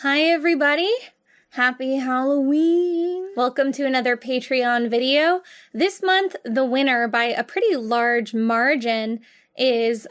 Hi everybody! Happy Halloween! Welcome to another Patreon video. This month, the winner by a pretty large margin is,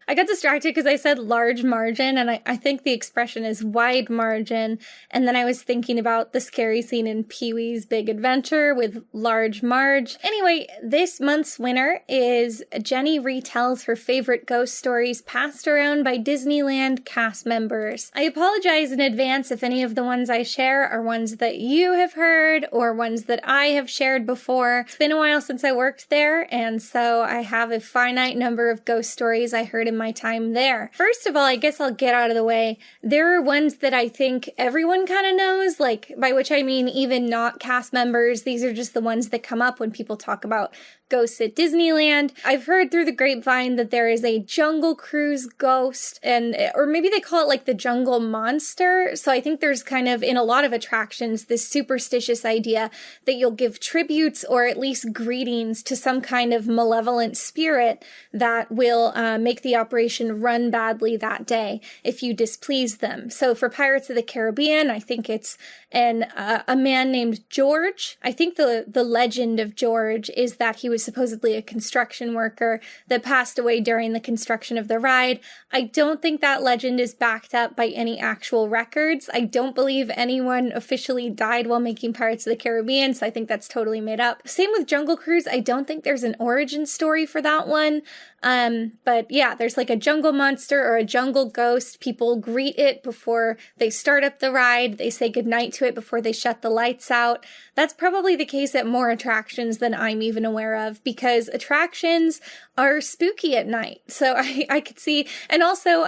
I got distracted because I said large margin, and I think the expression is wide margin, and then I was thinking about the scary scene in Pee-wee's Big Adventure with Large Marge. Anyway, this month's winner is Jenny retells her favorite ghost stories passed around by Disneyland cast members. I apologize in advance if any of the ones I share are ones that you have heard or ones that I have shared before. It's been a while since I worked there, and so I have a finite number of ghost stories I heard in my time there. First of all, I guess I'll get out of the way. There are ones that I think everyone kind of knows, like, by which I mean even not cast members. These are just the ones that come up when people talk about ghosts at Disneyland. I've heard through the grapevine that there is a Jungle Cruise ghost, or maybe they call it like the Jungle Monster. So I think there's kind of, in a lot of attractions, this superstitious idea that you'll give tributes or at least greetings to some kind of malevolent spirit that will make the operation run badly that day if you displease them. So for Pirates of the Caribbean, I think it's a man named George. I think the legend of George is that he was supposedly a construction worker that passed away during the construction of the ride. I don't think that legend is backed up by any actual records. I don't believe anyone officially died while making Pirates of the Caribbean, so I think that's totally made up. Same with Jungle Cruise. I don't think there's an origin story for that one. But yeah, there's like a jungle monster or a jungle ghost. People greet it before they start up the ride. They say goodnight to it before they shut the lights out. That's probably the case at more attractions than I'm even aware of, because attractions are spooky at night. So I could see, and also,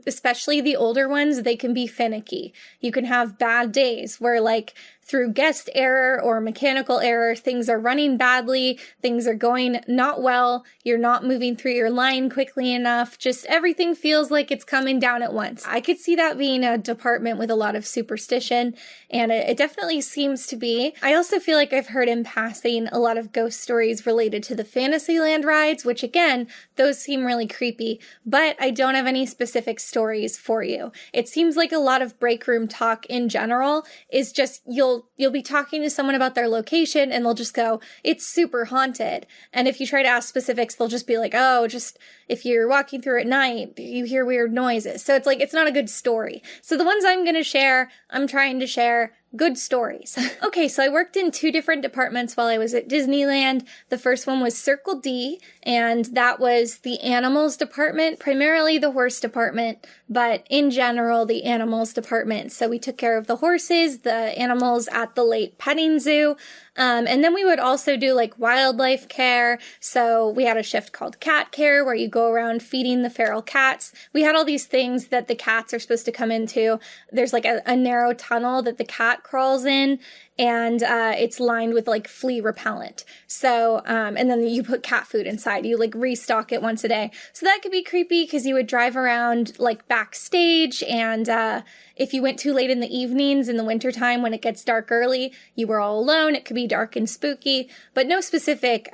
especially the older ones, they can be finicky. You can have bad days where, like, through guest error or mechanical error, things are running badly, things are going not well, you're not moving through your line quickly enough, just everything feels like it's coming down at once. I could see that being a department with a lot of superstition, and it definitely seems to be. I also feel like I've heard in passing a lot of ghost stories related to the Fantasyland rides, which again, those seem really creepy, but I don't have any specific stories for you. It seems like a lot of break room talk in general is just you'll be talking to someone about their location and they'll just go, it's super haunted. And if you try to ask specifics, they'll just be like, oh, just if you're walking through at night, you hear weird noises. So it's like, it's not a good story. So the ones I'm going to share, I'm trying to share good stories. Okay, so I worked in 2 different departments while I was at Disneyland. The first one was Circle D, and that was the animals department, primarily the horse department, but in general, the animals department. So we took care of the horses, the animals at the late petting zoo, and then we would also do like wildlife care. So we had a shift called cat care where you go around feeding the feral cats. We had all these things that the cats are supposed to come into. There's like a narrow tunnel that the cat crawls in, and it's lined with like flea repellent. So, and then you put cat food inside. You like restock it once a day. So that could be creepy because you would drive around like backstage, and if you went too late in the evenings in the wintertime when it gets dark early, you were all alone. It could be dark and spooky, but no specific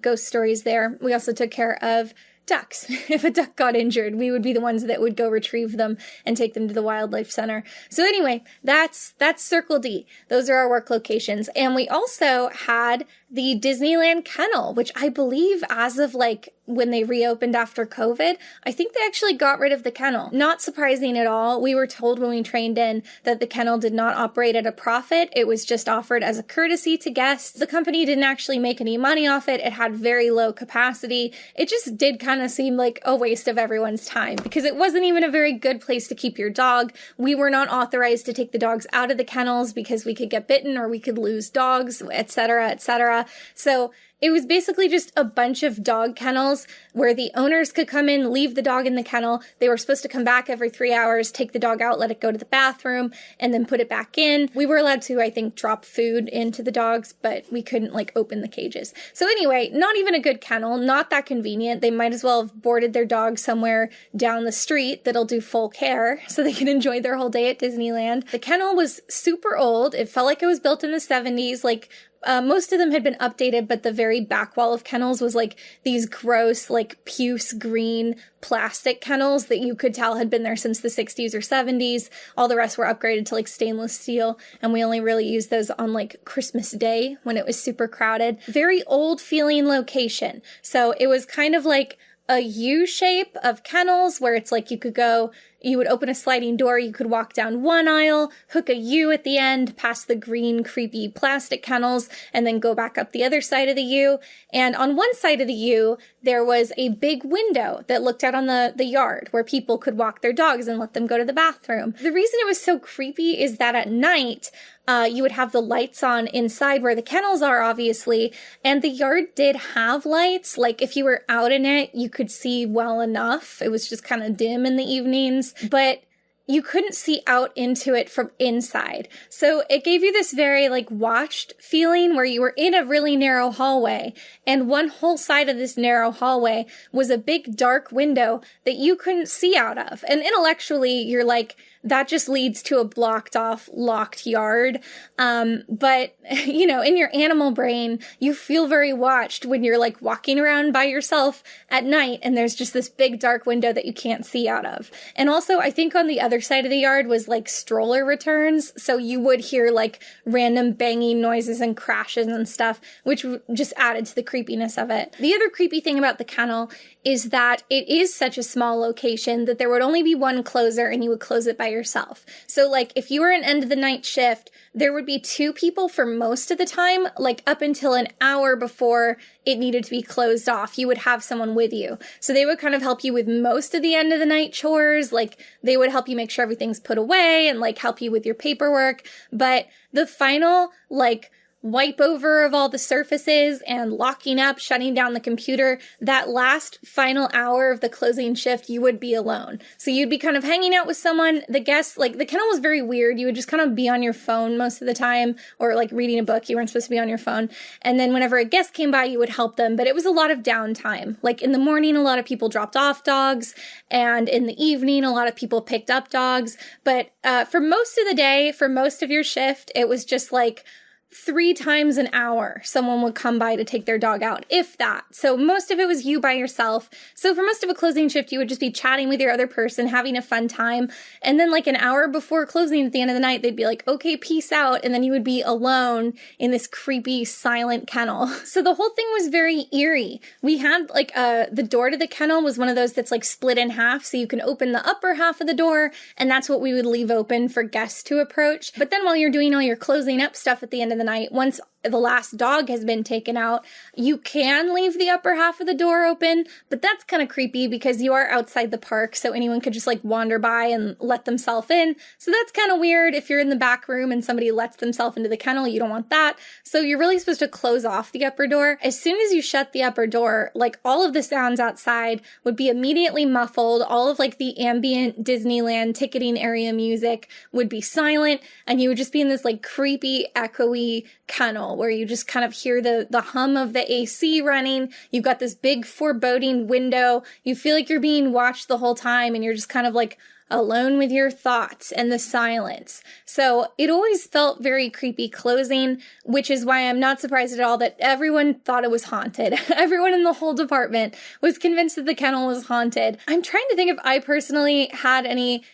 ghost stories there. We also took care of ducks. If a duck got injured, we would be the ones that would go retrieve them and take them to the wildlife center. So anyway, that's Circle D. Those are our work locations. And we also had the Disneyland kennel, which I believe as of like when they reopened after COVID, I think they actually got rid of the kennel. Not surprising at all. We were told when we trained in that the kennel did not operate at a profit. It was just offered as a courtesy to guests. The company didn't actually make any money off it. It had very low capacity. It just did kind of seem like a waste of everyone's time because it wasn't even a very good place to keep your dog. We were not authorized to take the dogs out of the kennels because we could get bitten or we could lose dogs, etc., etc. So it was basically just a bunch of dog kennels where the owners could come in, leave the dog in the kennel. They were supposed to come back every 3 hours, take the dog out, let it go to the bathroom, and then put it back in. We were allowed to, I think, drop food into the dogs, but we couldn't, like, open the cages. So anyway, not even a good kennel, not that convenient. They might as well have boarded their dog somewhere down the street that'll do full care so they can enjoy their whole day at Disneyland. The kennel was super old. It felt like it was built in the 70s, like, most of them had been updated, but the very back wall of kennels was like these gross, like puce green plastic kennels that you could tell had been there since the 60s or 70s. All the rest were upgraded to like stainless steel, and we only really used those on like Christmas Day when it was super crowded. Very old feeling location. So it was kind of like a U shape of kennels where it's like you would open a sliding door, you could walk down one aisle, hook a U at the end, past the green, creepy plastic kennels, and then go back up the other side of the U. And on one side of the U, there was a big window that looked out on the yard where people could walk their dogs and let them go to the bathroom. The reason it was so creepy is that at night, you would have the lights on inside where the kennels are, obviously, and the yard did have lights. Like, if you were out in it, you could see well enough. It was just kind of dim in the evenings, but you couldn't see out into it from inside. So it gave you this very like watched feeling where you were in a really narrow hallway, and one whole side of this narrow hallway was a big dark window that you couldn't see out of. And intellectually, you're like, that just leads to a blocked off, locked yard. But, you know, in your animal brain, you feel very watched when you're like walking around by yourself at night and there's just this big dark window that you can't see out of. And also, I think on the other side of the yard was like stroller returns. So you would hear like random banging noises and crashes and stuff, which just added to the creepiness of it. The other creepy thing about the kennel is that it is such a small location that there would only be one closer and you would close it by yourself. So like if you were an end of the night shift, there would be two people for most of the time, like up until an hour before it needed to be closed off. You would have someone with you. So they would kind of help you with most of the end of the night chores. Like they would help you make sure everything's put away and like help you with your paperwork. But the final like wipe over of all the surfaces and locking up, shutting down the computer, that last final hour of the closing shift, you would be alone. So you'd be kind of hanging out with someone. The guests, like the kennel was very weird. You would just kind of be on your phone most of the time, or like reading a book. You weren't supposed to be on your phone. And then whenever a guest came by, you would help them. But it was a lot of downtime. Like in the morning, a lot of people dropped off dogs. And in the evening, a lot of people picked up dogs. But for most of the day, for most of your shift, it was just like 3 times an hour, someone would come by to take their dog out, if that. So most of it was you by yourself. So for most of a closing shift, you would just be chatting with your other person, having a fun time. And then like an hour before closing at the end of the night, they'd be like, okay, peace out. And then you would be alone in this creepy, silent kennel. So the whole thing was very eerie. We had like the door to the kennel was one of those that's like split in half. So you can open the upper half of the door, and that's what we would leave open for guests to approach. But then while you're doing all your closing up stuff at the end of the night, once the last dog has been taken out, you can leave the upper half of the door open, but that's kind of creepy because you are outside the park, so anyone could just like wander by and let themselves in. So that's kind of weird. If you're in the back room and somebody lets themselves into the kennel, you don't want that. So you're really supposed to close off the upper door. As soon as you shut the upper door, like all of the sounds outside would be immediately muffled. All of like the ambient Disneyland ticketing area music would be silent, and you would just be in this like creepy, echoey kennel where you just kind of hear the hum of the AC running. You've got this big foreboding window. You feel like you're being watched the whole time, and you're just kind of like alone with your thoughts and the silence. So it always felt very creepy closing, which is why I'm not surprised at all that everyone thought it was haunted. Everyone in the whole department was convinced that the kennel was haunted. I'm trying to think if I personally had any.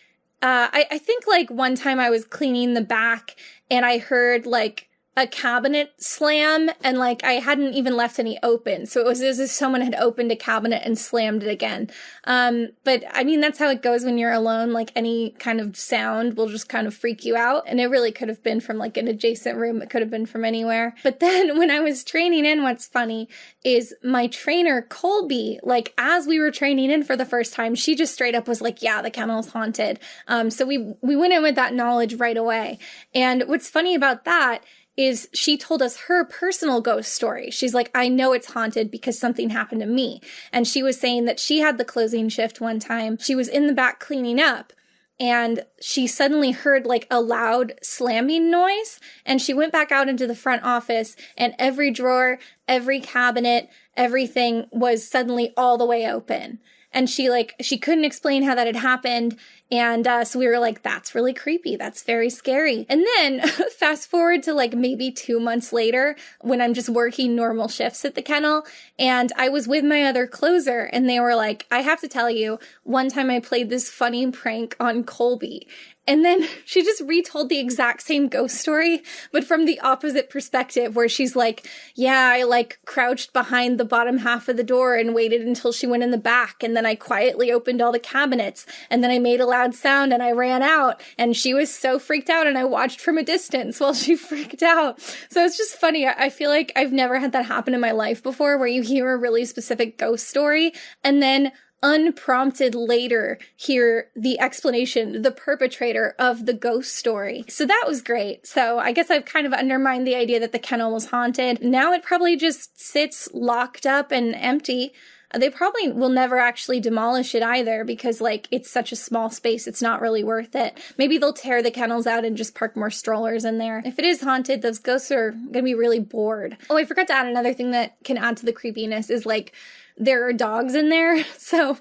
I think like one time I was cleaning the back and I heard like a cabinet slam, and like I hadn't even left any open. So it was as if someone had opened a cabinet and slammed it again. But I mean, that's how it goes when you're alone. Like any kind of sound will just kind of freak you out. And it really could have been from like an adjacent room. It could have been from anywhere. But then when I was training in, what's funny is my trainer, Colby, like as we were training in for the first time, she just straight up was like, yeah, the kennel's haunted. So we went in with that knowledge right away. And what's funny about that is she told us her personal ghost story. She's like, I know it's haunted because something happened to me. And she was saying that she had the closing shift one time. She was in the back cleaning up, and she suddenly heard like a loud slamming noise. And she went back out into the front office, and every drawer, every cabinet, everything was suddenly all the way open. And she couldn't explain how that had happened. And so we were like, that's really creepy. That's very scary. And then fast forward to like maybe 2 months later when I'm just working normal shifts at the kennel, and I was with my other closer, and they were like, I have to tell you, one time I played this funny prank on Colby. And then she just retold the exact same ghost story, but from the opposite perspective, where she's like, yeah, I like crouched behind the bottom half of the door and waited until she went in the back. And then I quietly opened all the cabinets, and then I made a loud sound and I ran out, and she was so freaked out, and I watched from a distance while she freaked out. So it's just funny. I feel like I've never had that happen in my life before, where you hear a really specific ghost story and then unprompted later hear the explanation, the perpetrator of the ghost story. So that was great. So I guess I've kind of undermined the idea that the kennel was haunted. Now it probably just sits locked up and empty. They probably will never actually demolish it either, because like it's such a small space, it's not really worth it. Maybe they'll tear the kennels out and just park more strollers in there. If it is haunted, those ghosts are gonna be really bored. Oh, I forgot to add another thing that can add to the creepiness is like, there are dogs in there. So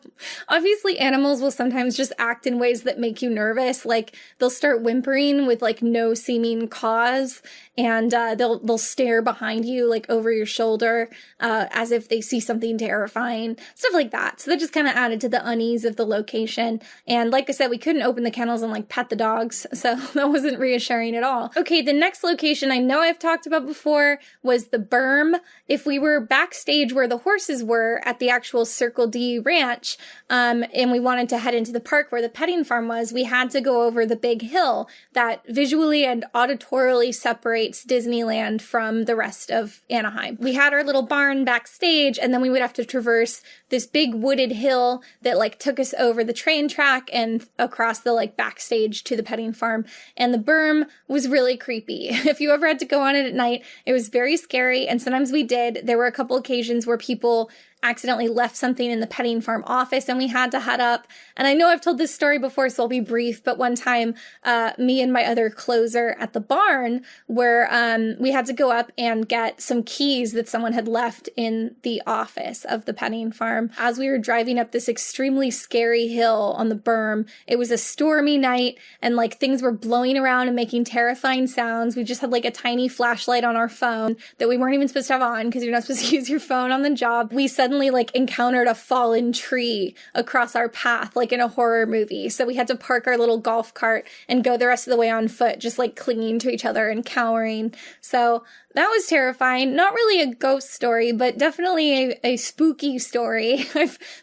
obviously animals will sometimes just act in ways that make you nervous. Like they'll start whimpering with like no seeming cause, and they'll stare behind you, like over your shoulder, as if they see something terrifying, stuff like that. So that just kind of added to the unease of the location. And like I said, we couldn't open the kennels and like pet the dogs, so that wasn't reassuring at all. Okay, the next location I know I've talked about before was the berm. If we were backstage where the horses were at the actual Circle D ranch, and we wanted to head into the park where the petting farm was, we had to go over the big hill that visually and auditorily separates Disneyland from the rest of Anaheim. We had our little barn backstage, and then we would have to traverse this big wooded hill that like took us over the train track and across the like backstage to the petting farm. And the berm was really creepy. If you ever had to go on it at night, it was very scary. And sometimes we did. There were a couple occasions where people accidentally left something in the petting farm office and we had to head up. And I know I've told this story before, so I'll be brief, but one time, me and my other closer at the barn where we had to go up and get some keys that someone had left in the office of the petting farm. As we were driving up this extremely scary hill on the berm, it was a stormy night and like things were blowing around and making terrifying sounds. We just had like a tiny flashlight on our phone that we weren't even supposed to have on because you're not supposed to use your phone on the job. We suddenly like encountered a fallen tree across our path, like in a horror movie. So we had to park our little golf cart and go the rest of the way on foot, just like clinging to each other and cowering. So that was terrifying. Not really a ghost story, but definitely a spooky story.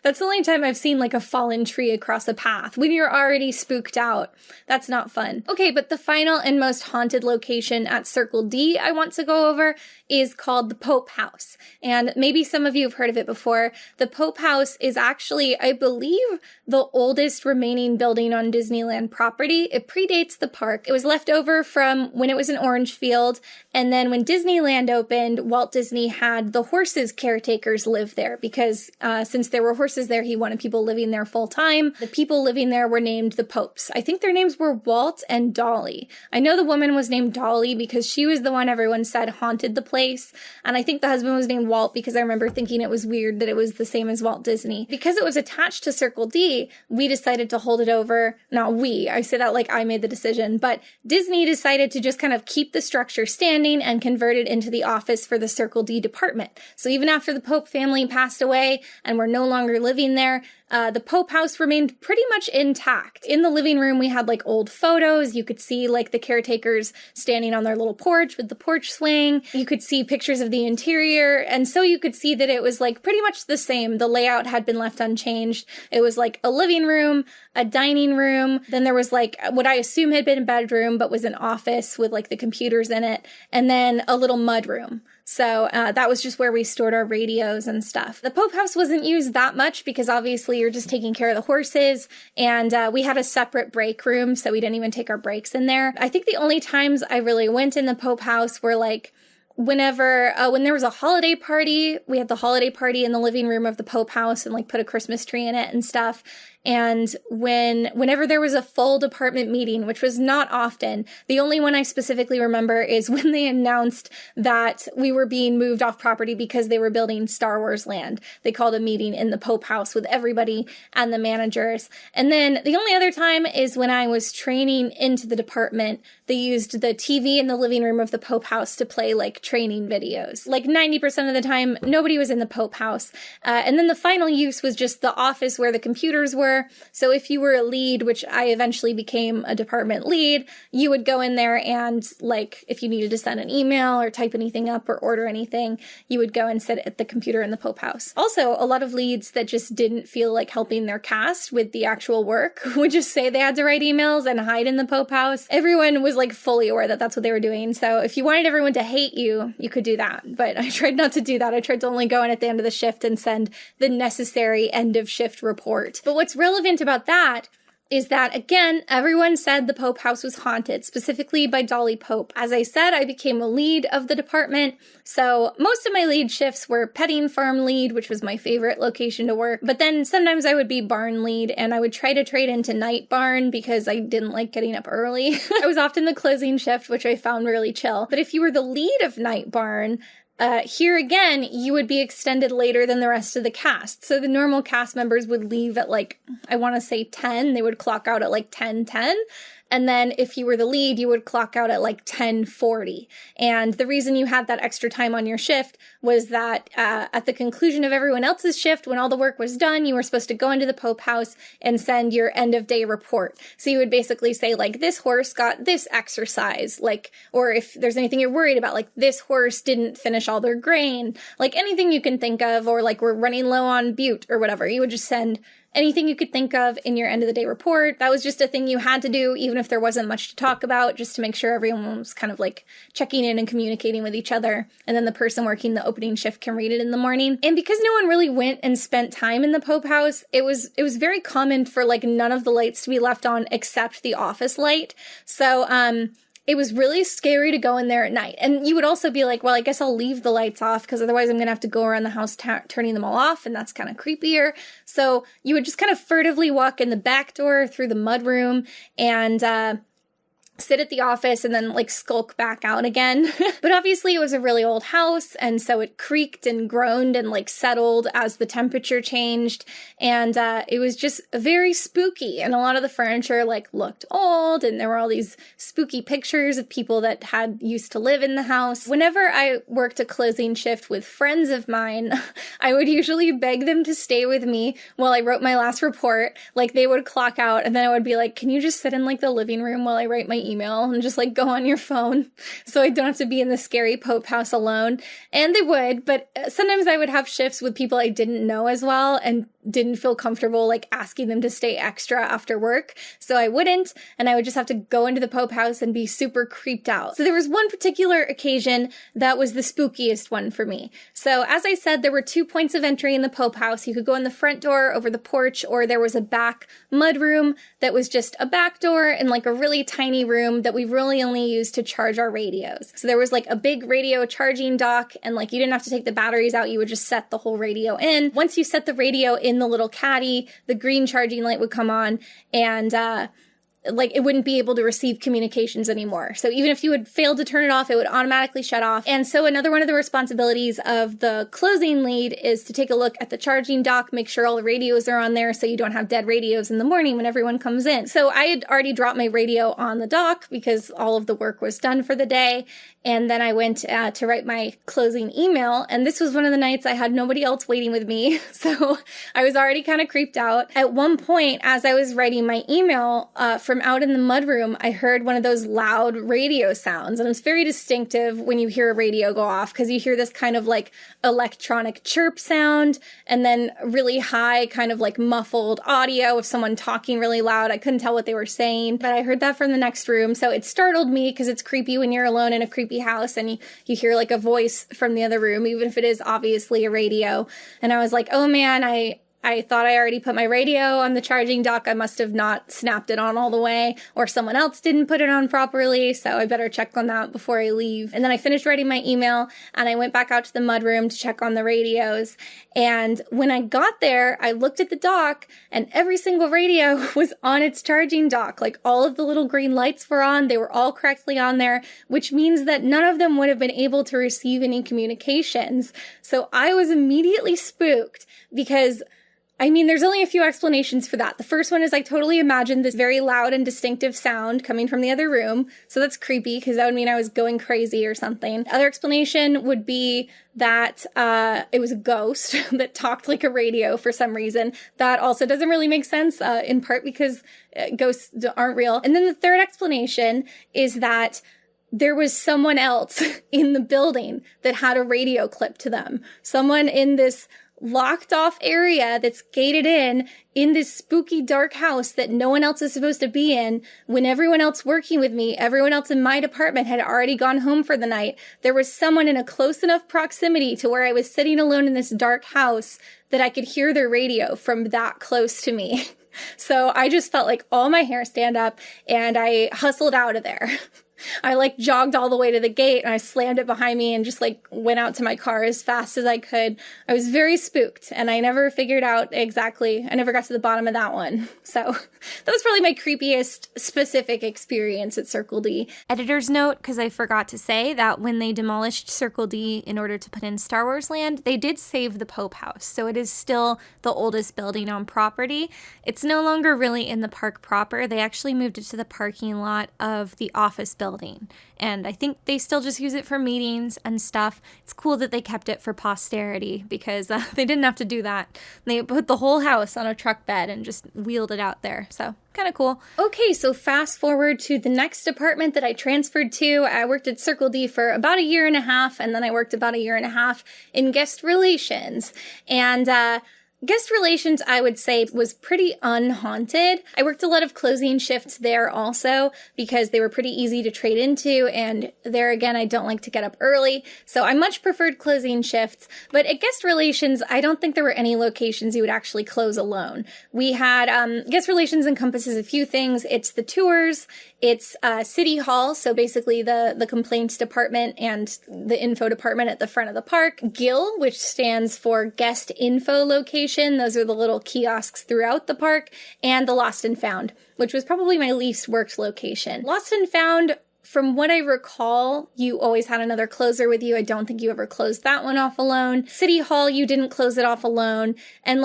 That's the only time I've seen like a fallen tree across a path. When you're already spooked out, that's not fun. Okay, but the final and most haunted location at Circle D I want to go over is called the Pope House. And maybe some of you have heard of it before. The Pope House is actually, I believe, the oldest remaining building on Disneyland property. It predates the park. It was left over from when it was an orange field, and then when Disneyland opened, Walt Disney had the horses caretakers live there because since there were horses there, he wanted people living there full time. The people living there were named the Popes. I think their names were Walt and Dolly. I know the woman was named Dolly because she was the one everyone said haunted the place. And I think the husband was named Walt because I remember thinking it was weird that it was the same as Walt Disney. Because it was attached to Circle D, we decided to hold it over. Not we, I say that like I made the decision, but Disney decided to just kind of keep the structure standing and convert it into the office for the Circle D department. So even after the Pope family passed away and were no longer living there, the Pope House remained pretty much intact. In the living room, we had like old photos. You could see like the caretakers standing on their little porch with the porch swing. You could see pictures of the interior. And so you could see that it was like pretty much the same. The layout had been left unchanged. It was like a living room, a dining room. Then there was like what I assume had been a bedroom, but was an office with like the computers in it. And then a little mud room. So that was just where we stored our radios and stuff. The Pope House wasn't used that much because obviously you're just taking care of the horses, and we had a separate break room, so we didn't even take our breaks in there. I think the only times I really went in the Pope House were like when there was a holiday party. We had the holiday party in the living room of the Pope House and like put a Christmas tree in it and stuff. And whenever there was a full department meeting, which was not often, the only one I specifically remember is when they announced that we were being moved off property because they were building Star Wars Land. They called a meeting in the Pope House with everybody and the managers. And then the only other time is when I was training into the department. They used the TV in the living room of the Pope House to play like training videos. Like 90% of the time, nobody was in the Pope House. And then the final use was just the office where the computers were. So if you were a lead, which I eventually became a department lead, you would go in there and like if you needed to send an email or type anything up or order anything, you would go and sit at the computer in the Pope House. Also, a lot of leads that just didn't feel like helping their cast with the actual work would just say they had to write emails and hide in the Pope House. Everyone was like fully aware that that's what they were doing. So if you wanted everyone to hate you, you could do that. But I tried not to do that. I tried to only go in at the end of the shift and send the necessary end of shift report. But what's relevant about that is that, again, everyone said the Pope House was haunted, specifically by Dolly Pope. As I said, I became a lead of the department, so most of my lead shifts were petting farm lead, which was my favorite location to work, but then sometimes I would be barn lead, and I would try to trade into night barn because I didn't like getting up early. I was often the closing shift, which I found really chill. But if you were the lead of night barn, here again, you would be extended later than the rest of the cast. So the normal cast members would leave at like, I want to say 10. They would clock out at like 10:10. And then if you were the lead, you would clock out at like 10:40. And the reason you had that extra time on your shift was that at the conclusion of everyone else's shift, when all the work was done, you were supposed to go into the Pope House and send your end of day report. So you would basically say like, this horse got this exercise, like, or if there's anything you're worried about, like this horse didn't finish all their grain, like anything you can think of, or like we're running low on bute or whatever, you would just send anything you could think of in your end of the day report. That was just a thing you had to do, even if there wasn't much to talk about, just to make sure everyone was kind of like checking in and communicating with each other. And then the person working the opening shift can read it in the morning. And because no one really went and spent time in the Pope House, it was very common for like none of the lights to be left on except the office light. So, it was really scary to go in there at night. And you would also be like, well, I guess I'll leave the lights off because otherwise I'm going to have to go around the house turning them all off, and that's kind of creepier. So you would just kind of furtively walk in the back door through the mudroom and sit at the office and then like skulk back out again. But obviously it was a really old house, and so it creaked and groaned and like settled as the temperature changed, and it was just very spooky, and a lot of the furniture like looked old, and there were all these spooky pictures of people that had used to live in the house. Whenever I worked a closing shift with friends of mine, I would usually beg them to stay with me while I wrote my last report. Like they would clock out, and then I would be like, can you just sit in like the living room while I write my email and just like go on your phone so I don't have to be in the scary Pope House alone? And they would, but sometimes I would have shifts with people I didn't know as well and didn't feel comfortable like asking them to stay extra after work. So I wouldn't, and I would just have to go into the Pope House and be super creeped out. So there was one particular occasion that was the spookiest one for me. So as I said, there were 2 points of entry in the Pope House. You could go in the front door over the porch, or there was a back mudroom that was just a back door in like a really tiny room that we really only used to charge our radios. So there was like a big radio charging dock, and like you didn't have to take the batteries out, you would just set the whole radio in. Once you set the radio in the little caddy, the green charging light would come on, and like it wouldn't be able to receive communications anymore. So even if you had failed to turn it off, it would automatically shut off. And so another one of the responsibilities of the closing lead is to take a look at the charging dock, make sure all the radios are on there so you don't have dead radios in the morning when everyone comes in. So I had already dropped my radio on the dock because all of the work was done for the day. And then I went to write my closing email. And this was one of the nights I had nobody else waiting with me. So I was already kind of creeped out. At one point, as I was writing my email from out in the mudroom, I heard one of those loud radio sounds. And it's very distinctive when you hear a radio go off because you hear this kind of like electronic chirp sound and then really high kind of like muffled audio of someone talking really loud. I couldn't tell what they were saying, but I heard that from the next room. So it startled me because it's creepy when you're alone in a creepy house and you hear like a voice from the other room, even if it is obviously a radio. And I was like, oh man, I I thought I already put my radio on the charging dock. I must have not snapped it on all the way, or someone else didn't put it on properly, so I better check on that before I leave. And then I finished writing my email, and I went back out to the mudroom to check on the radios. And when I got there, I looked at the dock, and every single radio was on its charging dock. Like, all of the little green lights were on. They were all correctly on there, which means that none of them would have been able to receive any communications. So I was immediately spooked because, I mean, there's only a few explanations for that. The first one is I totally imagined this very loud and distinctive sound coming from the other room. So that's creepy because that would mean I was going crazy or something. The other explanation would be that it was a ghost that talked like a radio for some reason. That also doesn't really make sense, in part because ghosts aren't real. And then the third explanation is that there was someone else in the building that had a radio clipped to them. Someone in this locked off area that's gated in this spooky dark house that no one else is supposed to be in. When everyone else working with me, everyone else in my department had already gone home for the night, there was someone in a close enough proximity to where I was sitting alone in this dark house that I could hear their radio from that close to me. So I just felt like all my hair stand up, and I hustled out of there. I jogged all the way to the gate, and I slammed it behind me and just went out to my car as fast as I could. I was very spooked, and I never figured out exactly, I never got to the bottom of that one. So that was probably my creepiest specific experience at Circle D. Editor's note, because I forgot to say that when they demolished Circle D in order to put in Star Wars Land, they did save the Pope House. So it is still the oldest building on property. It's no longer really in the park proper. They actually moved it to the parking lot of the office building. And I think they still just use it for meetings and stuff. It's cool that they kept it for posterity because they didn't have to do that. They put the whole house on a truck bed and just wheeled it out there. So kind of cool. Okay, so fast forward to the next department that I transferred to. I worked at Circle D for about a year and a half, and then I worked about a year and a half in guest relations. And guest relations, I would say, was pretty unhaunted. I worked a lot of closing shifts there also because they were pretty easy to trade into, and there again, I don't like to get up early, so I much preferred closing shifts. But at guest relations, I don't think there were any locations you would actually close alone. We had, guest relations encompasses a few things. It's the tours, it's City Hall, so basically the complaints department and the info department at the front of the park. GIL, which stands for Guest Info Location. Those are the little kiosks throughout the park. And the Lost and Found, which was probably my least worked location. Lost and Found, from what I recall, you always had another closer with you. I don't think you ever closed that one off alone. City Hall, you didn't close it off alone. And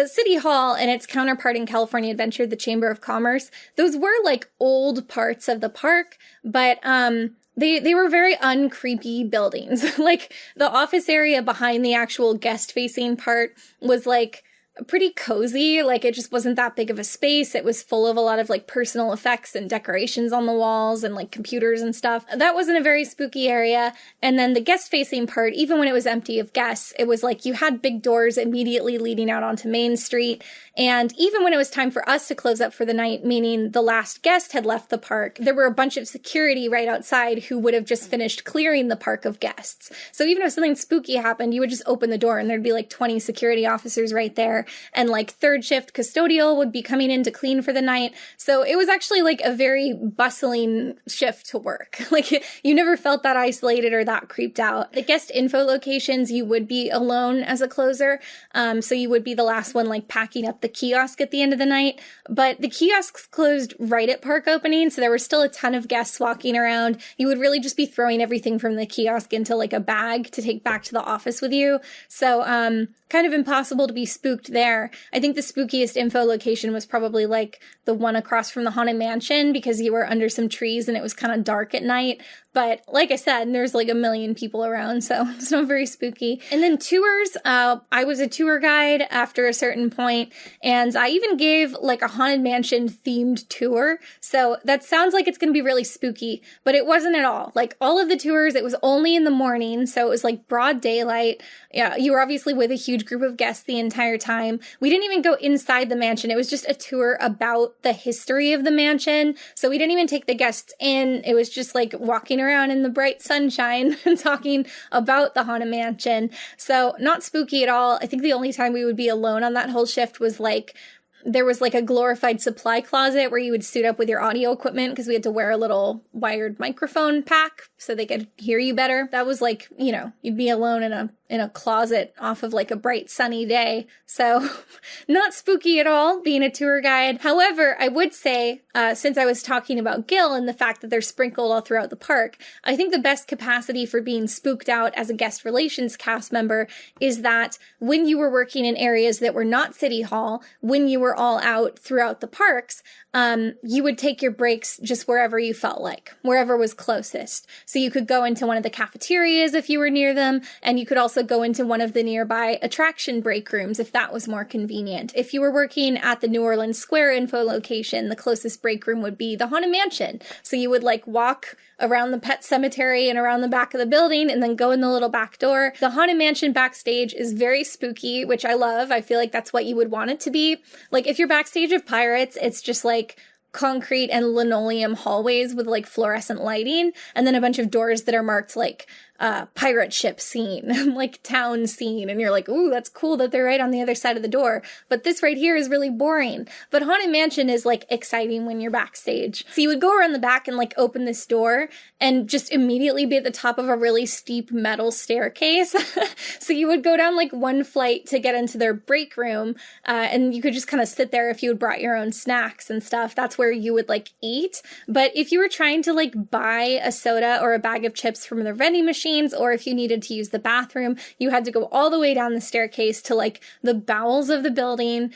City Hall and its counterpart in California Adventure, the Chamber of Commerce, those were old parts of the park, but They were very uncreepy buildings. The office area behind the actual guest-facing part was pretty cozy. It just wasn't that big of a space. It was full of a lot of personal effects and decorations on the walls and computers and stuff. That wasn't a very spooky area. And then the guest facing part, even when it was empty of guests, it was you had big doors immediately leading out onto Main Street. And even when it was time for us to close up for the night, meaning the last guest had left the park, there were a bunch of security right outside who would have just finished clearing the park of guests. So even if something spooky happened, you would just open the door and there'd be 20 security officers right there. And third shift custodial would be coming in to clean for the night. So it was actually a very bustling shift to work. You never felt that isolated or that creeped out. The guest info locations, you would be alone as a closer. So you would be the last one packing up the kiosk at the end of the night. But the kiosks closed right at park opening, so there were still a ton of guests walking around. You would really just be throwing everything from the kiosk into a bag to take back to the office with you. So kind of impossible to be spooked there. I think the spookiest info location was probably the one across from the Haunted Mansion because you were under some trees and it was kind of dark at night. But like I said, there's a million people around, so it's not very spooky. And then tours, I was a tour guide after a certain point, and I even gave a Haunted Mansion themed tour. So that sounds like it's going to be really spooky, but it wasn't at all. All of the tours, it was only in the morning, so it was broad daylight. Yeah, you were obviously with a huge group of guests the entire time. We didn't even go inside the mansion. It was just a tour about the history of the mansion. So we didn't even take the guests in. It was just walking around in the bright sunshine and talking about the Haunted Mansion. So not spooky at all. I think the only time we would be alone on that whole shift was like, there was like a glorified supply closet where you would suit up with your audio equipment because we had to wear a little wired microphone pack so they could hear you better. That was like, you know, you'd be alone in a closet off of like a bright sunny day. So not spooky at all being a tour guide. However, I would say, since I was talking about Gil and the fact that they're sprinkled all throughout the park, I think the best capacity for being spooked out as a guest relations cast member is that when you were working in areas that were not City Hall, when you were all out throughout the parks, you would take your breaks just wherever you felt like, wherever was closest. So you could go into one of the cafeterias if you were near them, and you could also go into one of the nearby attraction break rooms if that was more convenient. If you were working at the New Orleans Square Info location, the closest break room would be the Haunted Mansion. So you would like walk around the pet cemetery and around the back of the building and then go in the little back door. The Haunted Mansion backstage is very spooky, which I love. I feel like that's what you would want it to be. Like if you're backstage of Pirates, it's just like concrete and linoleum hallways with like fluorescent lighting and then a bunch of doors that are marked like pirate ship scene, like town scene, and you're like, ooh, that's cool that they're right on the other side of the door. But this right here is really boring. But Haunted Mansion is like exciting when you're backstage. So you would go around the back and like open this door and just immediately be at the top of a really steep metal staircase. So you would go down like one flight to get into their break room, and you could just kind of sit there if you had brought your own snacks and stuff. That's where you would like eat. But if you were trying to like buy a soda or a bag of chips from the vending machine, or if you needed to use the bathroom, you had to go all the way down the staircase to like the bowels of the building,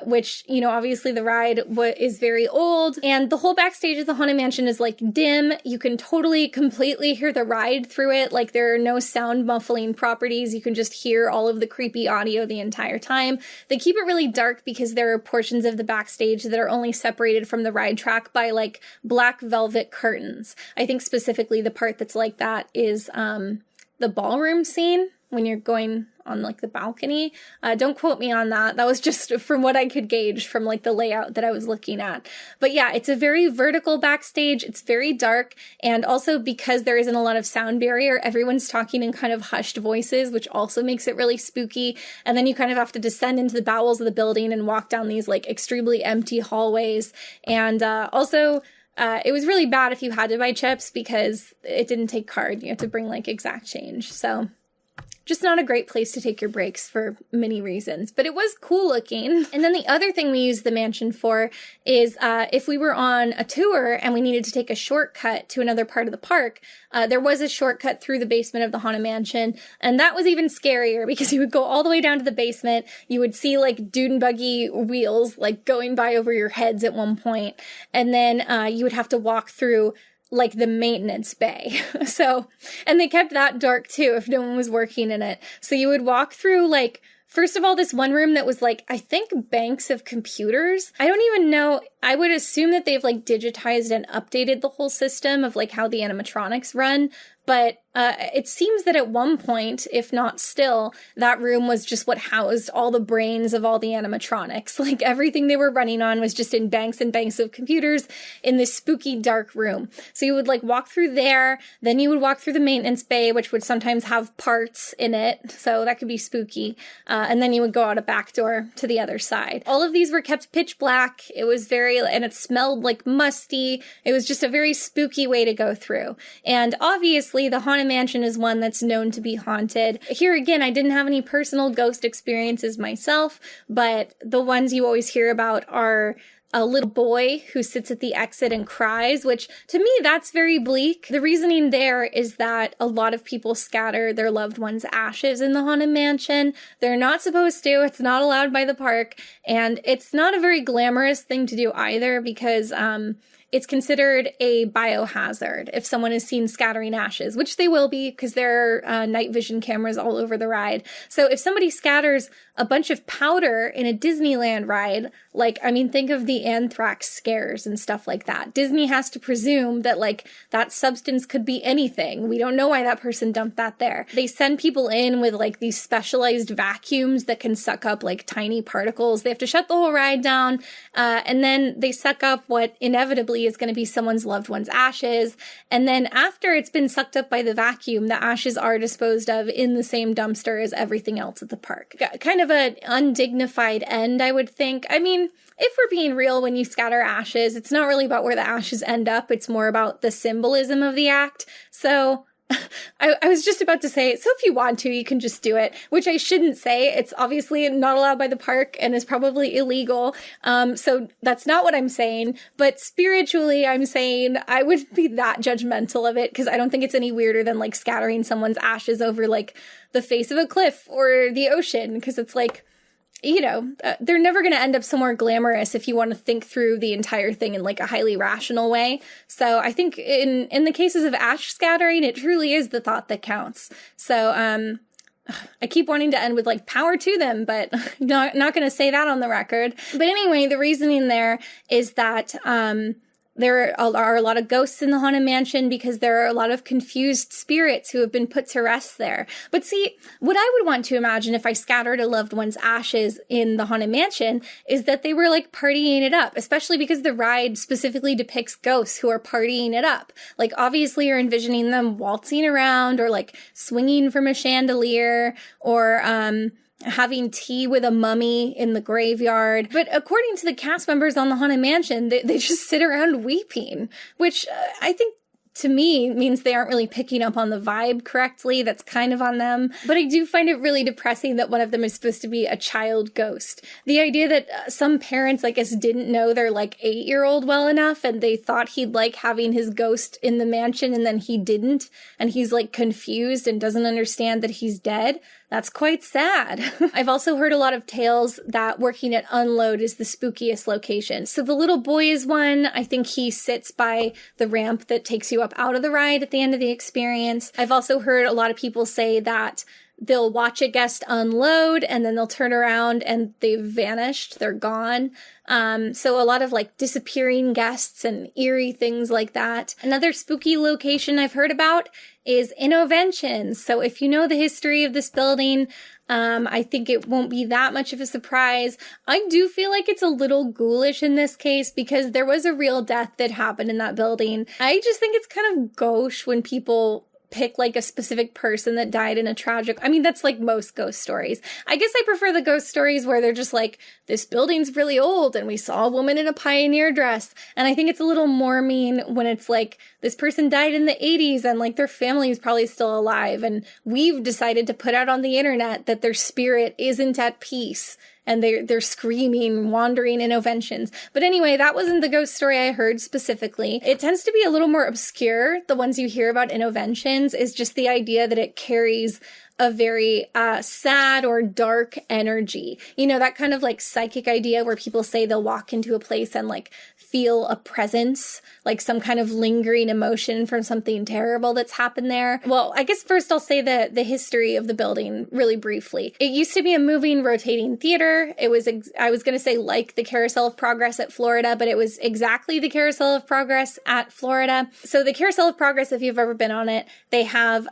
which, you know, obviously the ride is very old, and the whole backstage of the Haunted Mansion is like dim. You can totally, completely hear the ride through it. Like there are no sound muffling properties. You can just hear all of the creepy audio the entire time. They keep it really dark because there are portions of the backstage that are only separated from the ride track by like black velvet curtains. I think specifically the part that's like that is the ballroom scene when you're going on like the balcony. Don't quote me on that. That was just from what I could gauge from like the layout that I was looking at. But yeah, it's a very vertical backstage. It's very dark. And also because there isn't a lot of sound barrier, everyone's talking in kind of hushed voices, which also makes it really spooky. And then you kind of have to descend into the bowels of the building and walk down these like extremely empty hallways. And also, it was really bad if you had to buy chips because it didn't take card. You have to bring like exact change. So just not a great place to take your breaks for many reasons, but it was cool looking. And then the other thing we used the mansion for is if we were on a tour and we needed to take a shortcut to another part of the park, there was a shortcut through the basement of the Haunted Mansion, and that was even scarier because you would go all the way down to the basement. You would see like dune buggy wheels like going by over your heads at one point, and then you would have to walk through like the maintenance bay. So, and they kept that dark too if no one was working in it. So you would walk through like, first of all, this one room that was like, I think banks of computers. I don't even know. I would assume that they've like digitized and updated the whole system of like how the animatronics run. But it seems that at one point, if not still, that room was just what housed all the brains of all the animatronics. Like everything they were running on was just in banks and banks of computers in this spooky dark room. So you would like walk through there, then you would walk through the maintenance bay, which would sometimes have parts in it. So that could be spooky. And then you would go out a back door to the other side. All of these were kept pitch black. It was and it smelled like musty. It was just a very spooky way to go through. And obviously the Haunted Mansion is one that's known to be haunted. Here again, I didn't have any personal ghost experiences myself, but the ones you always hear about are a little boy who sits at the exit and cries, which to me, that's very bleak. The reasoning there is that a lot of people scatter their loved ones' ashes in the Haunted Mansion. They're not supposed to. It's not allowed by the park. And it's not a very glamorous thing to do either because, it's considered a biohazard if someone is seen scattering ashes, which they will be because there are night vision cameras all over the ride. So if somebody scatters a bunch of powder in a Disneyland ride, like, I mean, think of the anthrax scares and stuff like that. Disney has to presume that, like, that substance could be anything. We don't know why that person dumped that there. They send people in with, like, these specialized vacuums that can suck up, like, tiny particles. They have to shut the whole ride down, and then they suck up what inevitably likely is going to be someone's loved one's ashes. And then after it's been sucked up by the vacuum, the ashes are disposed of in the same dumpster as everything else at the park. Kind of an undignified end, I would think. I mean, if we're being real, when you scatter ashes, it's not really about where the ashes end up. It's more about the symbolism of the act. So I was just about to say, so if you want to, you can just do it, which I shouldn't say. It's obviously not allowed by the park and is probably illegal. So that's not what I'm saying. But spiritually, I'm saying I wouldn't be that judgmental of it, because I don't think it's any weirder than like scattering someone's ashes over like the face of a cliff or the ocean, because it's like, you know, they're never going to end up somewhere glamorous if you want to think through the entire thing in like a highly rational way. So I think in the cases of ash scattering, it truly is the thought that counts. So I keep wanting to end with like power to them, but not going to say that on the record. But anyway, the reasoning there is that there are a lot of ghosts in the Haunted Mansion because there are a lot of confused spirits who have been put to rest there. But see, what I would want to imagine if I scattered a loved one's ashes in the Haunted Mansion is that they were like partying it up, especially because the ride specifically depicts ghosts who are partying it up. Like obviously you're envisioning them waltzing around or like swinging from a chandelier or, having tea with a mummy in the graveyard. But according to the cast members on the Haunted Mansion, they just sit around weeping, which I think to me means they aren't really picking up on the vibe correctly. That's kind of on them. But I do find it really depressing that one of them is supposed to be a child ghost. The idea that some parents, I guess, didn't know their like 8-year-old well enough and they thought he'd like having his ghost in the mansion and then he didn't. And he's like confused and doesn't understand that he's dead. That's quite sad. I've also heard a lot of tales that working at Unload is the spookiest location. So the little boy is one. I think he sits by the ramp that takes you up out of the ride at the end of the experience. I've also heard a lot of people say that they'll watch a guest unload and then they'll turn around and they've vanished. They're gone. So a lot of like disappearing guests and eerie things like that. Another spooky location I've heard about is Innoventions. So if you know the history of this building, I think it won't be that much of a surprise. I do feel like it's a little ghoulish in this case because there was a real death that happened in that building. I just think it's kind of gauche when people pick like a specific person that died in a tragic, I mean, that's like most ghost stories. I guess I prefer the ghost stories where they're just like, this building's really old and we saw a woman in a pioneer dress. And I think it's a little more mean when it's like, this person died in the 80s and like their family is probably still alive. And we've decided to put out on the internet that their spirit isn't at peace. And they're screaming, wandering Innoventions. But anyway, that wasn't the ghost story I heard specifically. It tends to be a little more obscure. The ones you hear about Innoventions is just the idea that it carries a very sad or dark energy. You know, that kind of like psychic idea where people say they'll walk into a place and like feel a presence, like some kind of lingering emotion from something terrible that's happened there. Well, I guess first I'll say the history of the building really briefly. It used to be a moving, rotating theater. It was, I was going to say like the Carousel of Progress at Florida, but it was exactly the Carousel of Progress at Florida. So the Carousel of Progress, if you've ever been on it, they have,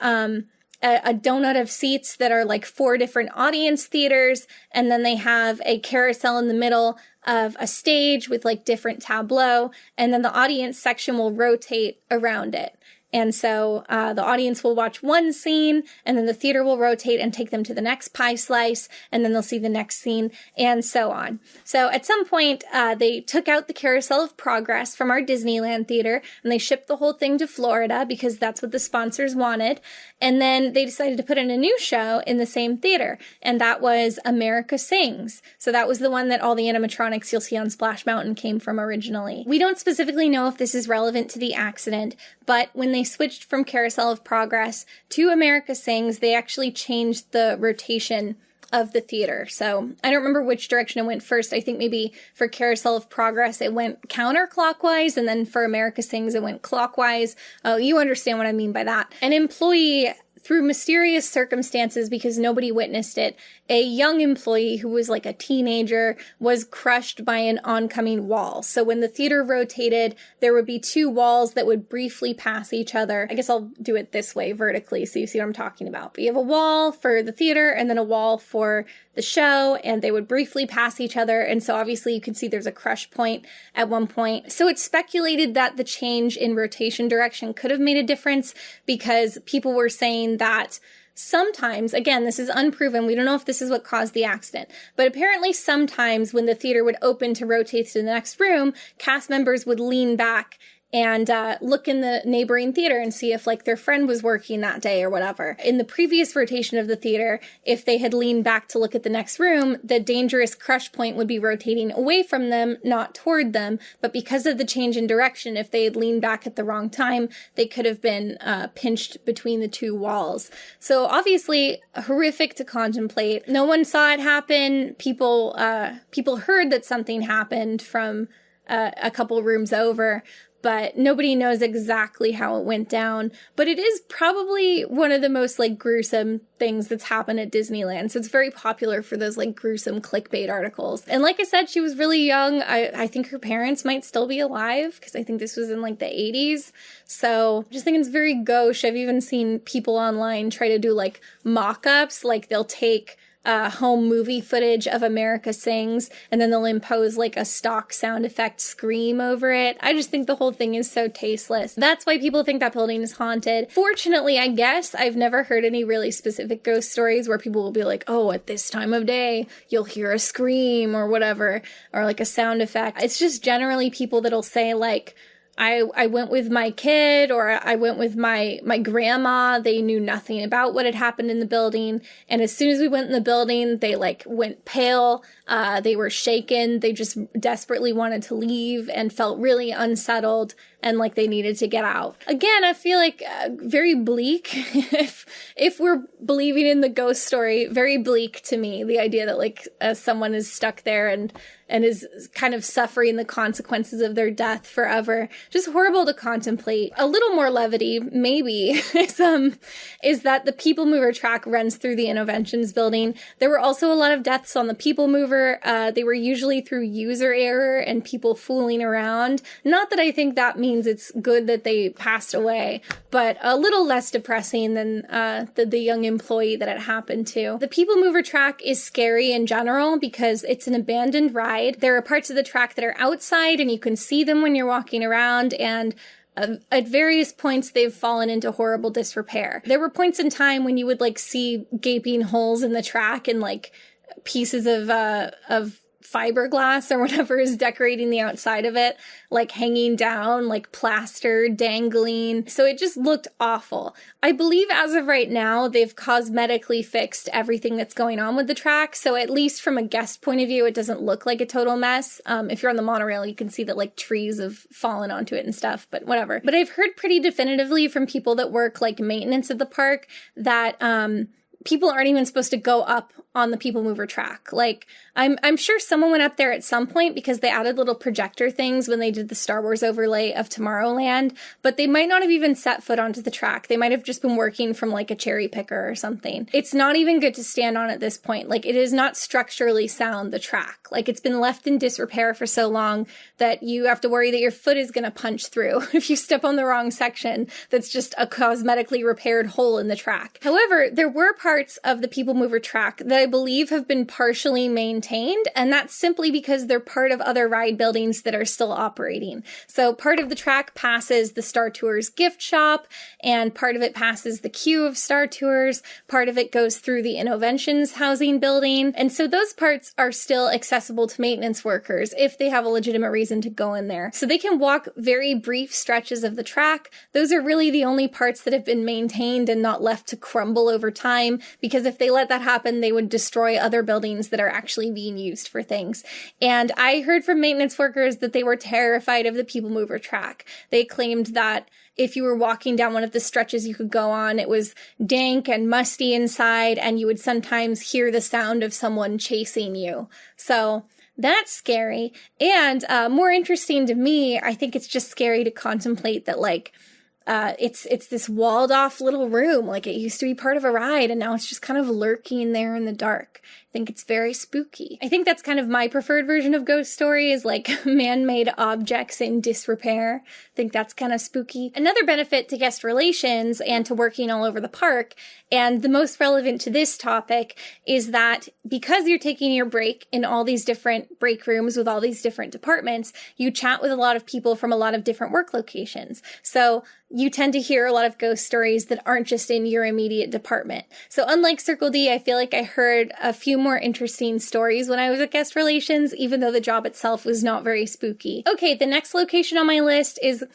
a donut of seats that are like 4 different audience theaters. And then they have a carousel in the middle of a stage with like different tableau. And then the audience section will rotate around it. And so the audience will watch one scene, and then the theater will rotate and take them to the next pie slice, and then they'll see the next scene, and so on. So at some point, they took out the Carousel of Progress from our Disneyland theater, and they shipped the whole thing to Florida because that's what the sponsors wanted. And then they decided to put in a new show in the same theater, and that was America Sings. So that was the one that all the animatronics you'll see on Splash Mountain came from originally. We don't specifically know if this is relevant to the accident, but when they switched from Carousel of Progress to America Sings, they actually changed the rotation of the theater. So I don't remember which direction it went first. I think maybe for Carousel of Progress, it went counterclockwise, and then for America Sings, it went clockwise. Oh, you understand what I mean by that. An employee, through mysterious circumstances, because nobody witnessed it, a young employee who was like a teenager was crushed by an oncoming wall. So when the theater rotated, there would be 2 walls that would briefly pass each other. I guess I'll do it this way vertically so you see what I'm talking about. But you have a wall for the theater and then a wall for the show, and they would briefly pass each other. And so obviously you can see there's a crush point at one point. So it's speculated that the change in rotation direction could have made a difference, because people were saying that sometimes, again, this is unproven, we don't know if this is what caused the accident, but apparently sometimes when the theater would open to rotate to the next room, cast members would lean back and look in the neighboring theater and see if like their friend was working that day or whatever. In the previous rotation of the theater, if they had leaned back to look at the next room, the dangerous crush point would be rotating away from them, not toward them. But because of the change in direction, if they had leaned back at the wrong time, they could have been pinched between the two walls. So obviously horrific to contemplate. No one saw it happen. People heard that something happened from a couple rooms over, but nobody knows exactly how it went down. But it is probably one of the most like gruesome things that's happened at Disneyland. So it's very popular for those like gruesome clickbait articles. And like I said, she was really young. I think her parents might still be alive, because I think this was in like the 80s. So just think it's very gauche. I've even seen people online try to do like mock-ups. Like they'll take home movie footage of America Sings, and then they'll impose like a stock sound effect scream over it. I just think the whole thing is so tasteless. That's why people think that building is haunted. Fortunately, I guess, I've never heard any really specific ghost stories where people will be like, oh, at this time of day, you'll hear a scream or whatever, or like a sound effect. It's just generally people that'll say like, I went with my kid, or I went with my grandma. They knew nothing about what had happened in the building. And as soon as we went in the building, they like went pale. They were shaken. They just desperately wanted to leave and felt really unsettled and like they needed to get out. Again, I feel like very bleak. if we're believing in the ghost story, very bleak to me. The idea that like someone is stuck there and is kind of suffering the consequences of their death forever. Just horrible to contemplate. A little more levity, maybe, is that the People Mover track runs through the Interventions building. There were also a lot of deaths on the People Mover. They were usually through user error and people fooling around. Not that I think that means it's good that they passed away, but a little less depressing than the young employee that it happened to. The People Mover track is scary in general because it's an abandoned ride. There are parts of the track that are outside and you can see them when you're walking around, and at various points they've fallen into horrible disrepair. There were points in time when you would like see gaping holes in the track and like pieces of fiberglass or whatever is decorating the outside of it, like hanging down, like plaster dangling. So it just looked awful. I believe as of right now, they've cosmetically fixed everything that's going on with the track. So at least from a guest point of view, it doesn't look like a total mess. If you're on the monorail, you can see that like trees have fallen onto it and stuff, but whatever. But I've heard pretty definitively from people that work like maintenance at the park that, people aren't even supposed to go up on the People Mover track. Like, I'm sure someone went up there at some point because they added little projector things when they did the Star Wars overlay of Tomorrowland, but they might not have even set foot onto the track. They might have just been working from like a cherry picker or something. It's not even good to stand on at this point. Like, it is not structurally sound, the track. Like, it's been left in disrepair for so long that you have to worry that your foot is going to punch through if you step on the wrong section that's just a cosmetically repaired hole in the track. However, there were parts of the People Mover track that I believe have been partially maintained, and that's simply because they're part of other ride buildings that are still operating. So part of the track passes the Star Tours gift shop, and part of it passes the queue of Star Tours, part of it goes through the Interventions housing building, and so those parts are still accessible to maintenance workers if they have a legitimate reason to go in there. So they can walk very brief stretches of the track. Those are really the only parts that have been maintained and not left to crumble over time, because if they let that happen, they would destroy other buildings that are actually being used for things. And I heard from maintenance workers that they were terrified of the People Mover track. They claimed that if you were walking down one of the stretches you could go on, it was dank and musty inside, and you would sometimes hear the sound of someone chasing you. So that's scary. And more interesting to me, I think it's just scary to contemplate that, like, it's this walled off little room. Like, it used to be part of a ride and now it's just kind of lurking there in the dark. think it's very spooky. I think that's kind of my preferred version of ghost stories, like man-made objects in disrepair. I think that's kind of spooky. Another benefit to guest relations and to working all over the park, and the most relevant to this topic, is that because you're taking your break in all these different break rooms with all these different departments, you chat with a lot of people from a lot of different work locations. So you tend to hear a lot of ghost stories that aren't just in your immediate department. So unlike Circle D, I feel like I heard a few more interesting stories when I was at guest relations, even though the job itself was not very spooky. Okay, the next location on my list is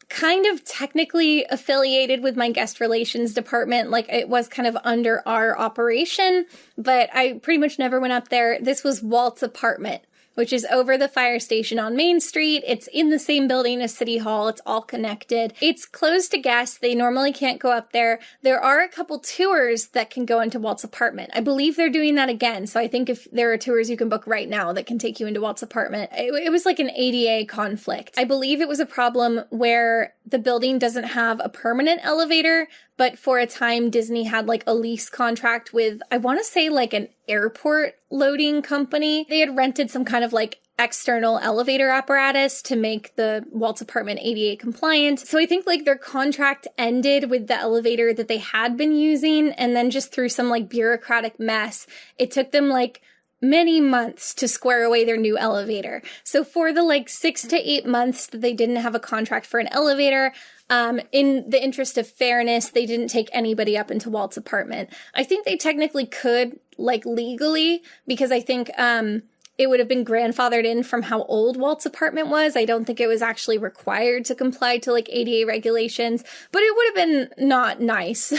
kind of technically affiliated with my guest relations department, like it was kind of under our operation, but I pretty much never went up there. This was Walt's apartment, which is over the fire station on Main Street. It's in the same building as City Hall. It's all connected. It's closed to guests. They normally can't go up there. There are a couple tours that can go into Walt's apartment. I believe they're doing that again. So I think if there are tours you can book right now that can take you into Walt's apartment. It was like an ADA conflict. I believe it was a problem where the building doesn't have a permanent elevator, but for a time Disney had like a lease contract with, I want to say like an airport loading company. They had rented some kind of like external elevator apparatus to make the Walt's apartment ADA compliant. So I think like their contract ended with the elevator that they had been using, and then just through some like bureaucratic mess, it took them like many months to square away their new elevator. So for the like 6 to 8 months that they didn't have a contract for an elevator, in the interest of fairness, they didn't take anybody up into Walt's apartment. I think they technically could, like legally, because I think it would have been grandfathered in from how old Walt's apartment was. I don't think it was actually required to comply to like ADA regulations, but it would have been not nice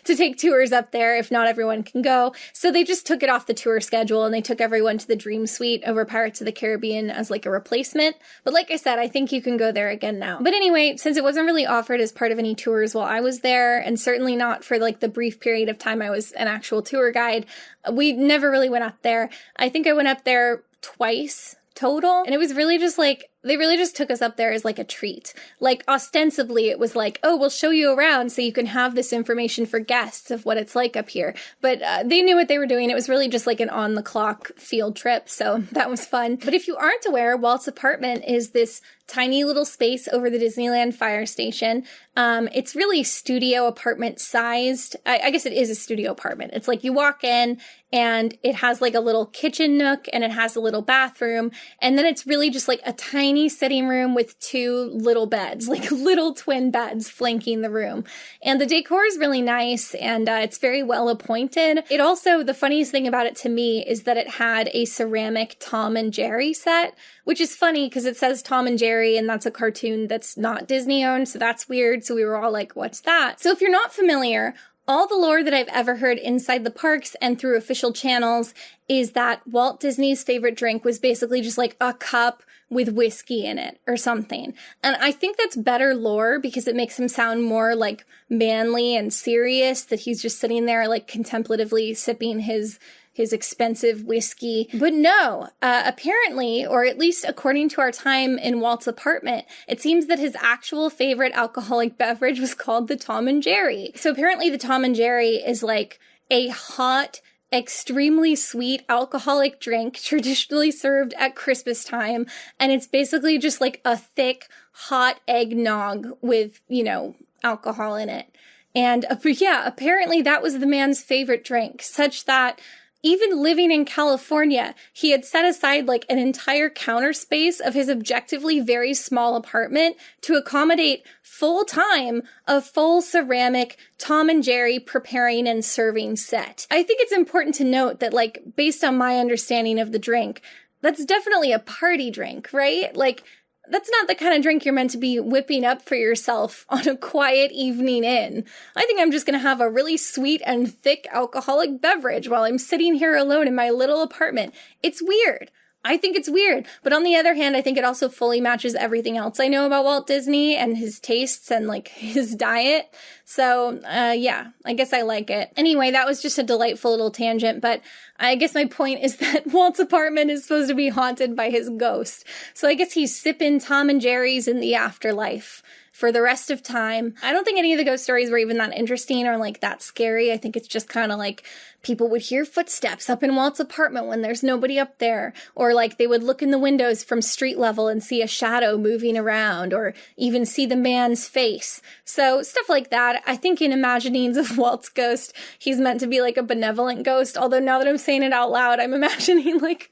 to take tours up there if not everyone can go. So they just took it off the tour schedule and they took everyone to the Dream Suite over Pirates of the Caribbean as like a replacement. But like I said, I think you can go there again now. But anyway, since it wasn't really offered as part of any tours while I was there, and certainly not for like the brief period of time I was an actual tour guide, we never really went up there. I think I went up there twice total, and it was really just like, they really just took us up there as like a treat. Like ostensibly it was like, oh, we'll show you around so you can have this information for guests of what it's like up here. But they knew what they were doing. It was really just like an on-the-clock field trip, so that was fun. But if you aren't aware, Walt's apartment is this tiny little space over the Disneyland fire station. It's really studio apartment sized. I guess it is a studio apartment. It's like you walk in and it has like a little kitchen nook and it has a little bathroom. And then it's really just like a tiny sitting room with 2 little beds, like little twin beds flanking the room. And the decor is really nice and it's very well appointed. It also, the funniest thing about it to me is that it had a ceramic Tom and Jerry set, which is funny because it says Tom and Jerry and that's a cartoon that's not Disney owned, so that's weird. So we were all like, what's that? So if you're not familiar, all the lore that I've ever heard inside the parks and through official channels is that Walt Disney's favorite drink was basically just like a cup with whiskey in it or something. And I think that's better lore because it makes him sound more like manly and serious, that he's just sitting there like contemplatively sipping his expensive whiskey. But no, apparently, or at least according to our time in Walt's apartment, it seems that his actual favorite alcoholic beverage was called the Tom and Jerry. So apparently the Tom and Jerry is like a hot, extremely sweet alcoholic drink traditionally served at Christmas time. And it's basically just like a thick, hot eggnog with, you know, alcohol in it. And yeah, apparently that was the man's favorite drink, such that even living in California, he had set aside like an entire counter space of his objectively very small apartment to accommodate full-time a full ceramic Tom and Jerry preparing and serving set. I think it's important to note that, like, based on my understanding of the drink, that's definitely a party drink, right? Like, that's not the kind of drink you're meant to be whipping up for yourself on a quiet evening in. I think I'm just going to have a really sweet and thick alcoholic beverage while I'm sitting here alone in my little apartment. It's weird. I think it's weird. But on the other hand, I think it also fully matches everything else I know about Walt Disney and his tastes and like his diet. So yeah, I guess I like it. Anyway, that was just a delightful little tangent, but I guess my point is that Walt's apartment is supposed to be haunted by his ghost. So I guess he's sipping Tom and Jerry's in the afterlife, for the rest of time. I don't think any of the ghost stories were even that interesting or like that scary. I think it's just kind of like people would hear footsteps up in Walt's apartment when there's nobody up there, or like they would look in the windows from street level and see a shadow moving around, or even see the man's face. So stuff like that. I think in imaginings of Walt's ghost, he's meant to be like a benevolent ghost, although now that I'm saying it out loud, I'm imagining like,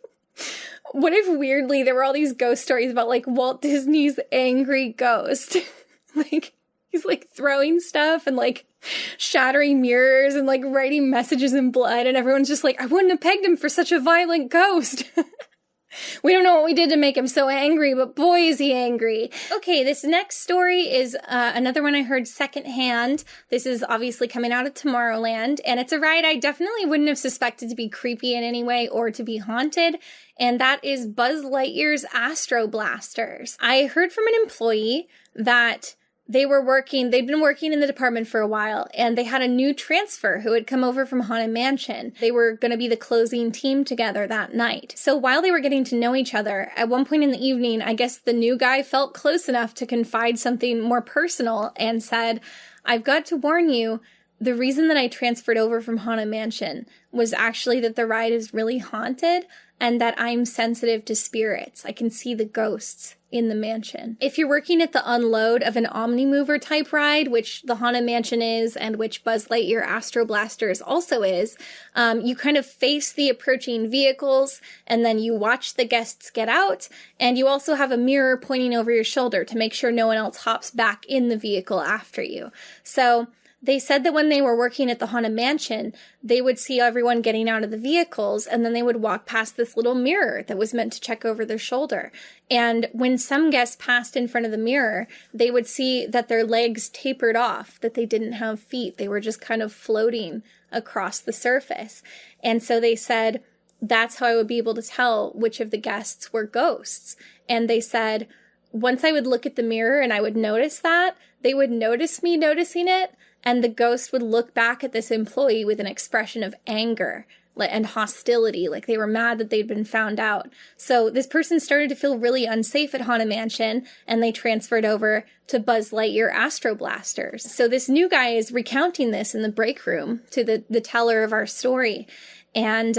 what if weirdly there were all these ghost stories about like Walt Disney's angry ghost? Like, he's like throwing stuff and like shattering mirrors and like writing messages in blood, and everyone's just like, I wouldn't have pegged him for such a violent ghost. We don't know what we did to make him so angry, but boy, is he angry. Okay, this next story is another one I heard secondhand. This is obviously coming out of Tomorrowland, and it's a ride I definitely wouldn't have suspected to be creepy in any way or to be haunted, and that is Buzz Lightyear's Astro Blasters. I heard from an employee that they'd been working in the department for a while, and they had a new transfer who had come over from Haunted Mansion. They were going to be the closing team together that night. So while they were getting to know each other, at one point in the evening, I guess the new guy felt close enough to confide something more personal and said, I've got to warn you, the reason that I transferred over from Haunted Mansion was actually that the ride is really haunted and that I'm sensitive to spirits. I can see the ghosts in the mansion. If you're working at the unload of an Omnimover type ride, which the Haunted Mansion is and which Buzz Lightyear Astro Blasters also is, you kind of face the approaching vehicles and then you watch the guests get out, and you also have a mirror pointing over your shoulder to make sure no one else hops back in the vehicle after you. So they said that when they were working at the Haunted Mansion, they would see everyone getting out of the vehicles, and then they would walk past this little mirror that was meant to check over their shoulder. And when some guests passed in front of the mirror, they would see that their legs tapered off, that they didn't have feet. They were just kind of floating across the surface. And so they said, that's how I would be able to tell which of the guests were ghosts. And they said, once I would look at the mirror and I would notice that, they would notice me noticing it, and the ghost would look back at this employee with an expression of anger and hostility, like they were mad that they'd been found out. So this person started to feel really unsafe at Haunted Mansion, and they transferred over to Buzz Lightyear Astro Blasters. So this new guy is recounting this in the break room to the teller of our story. And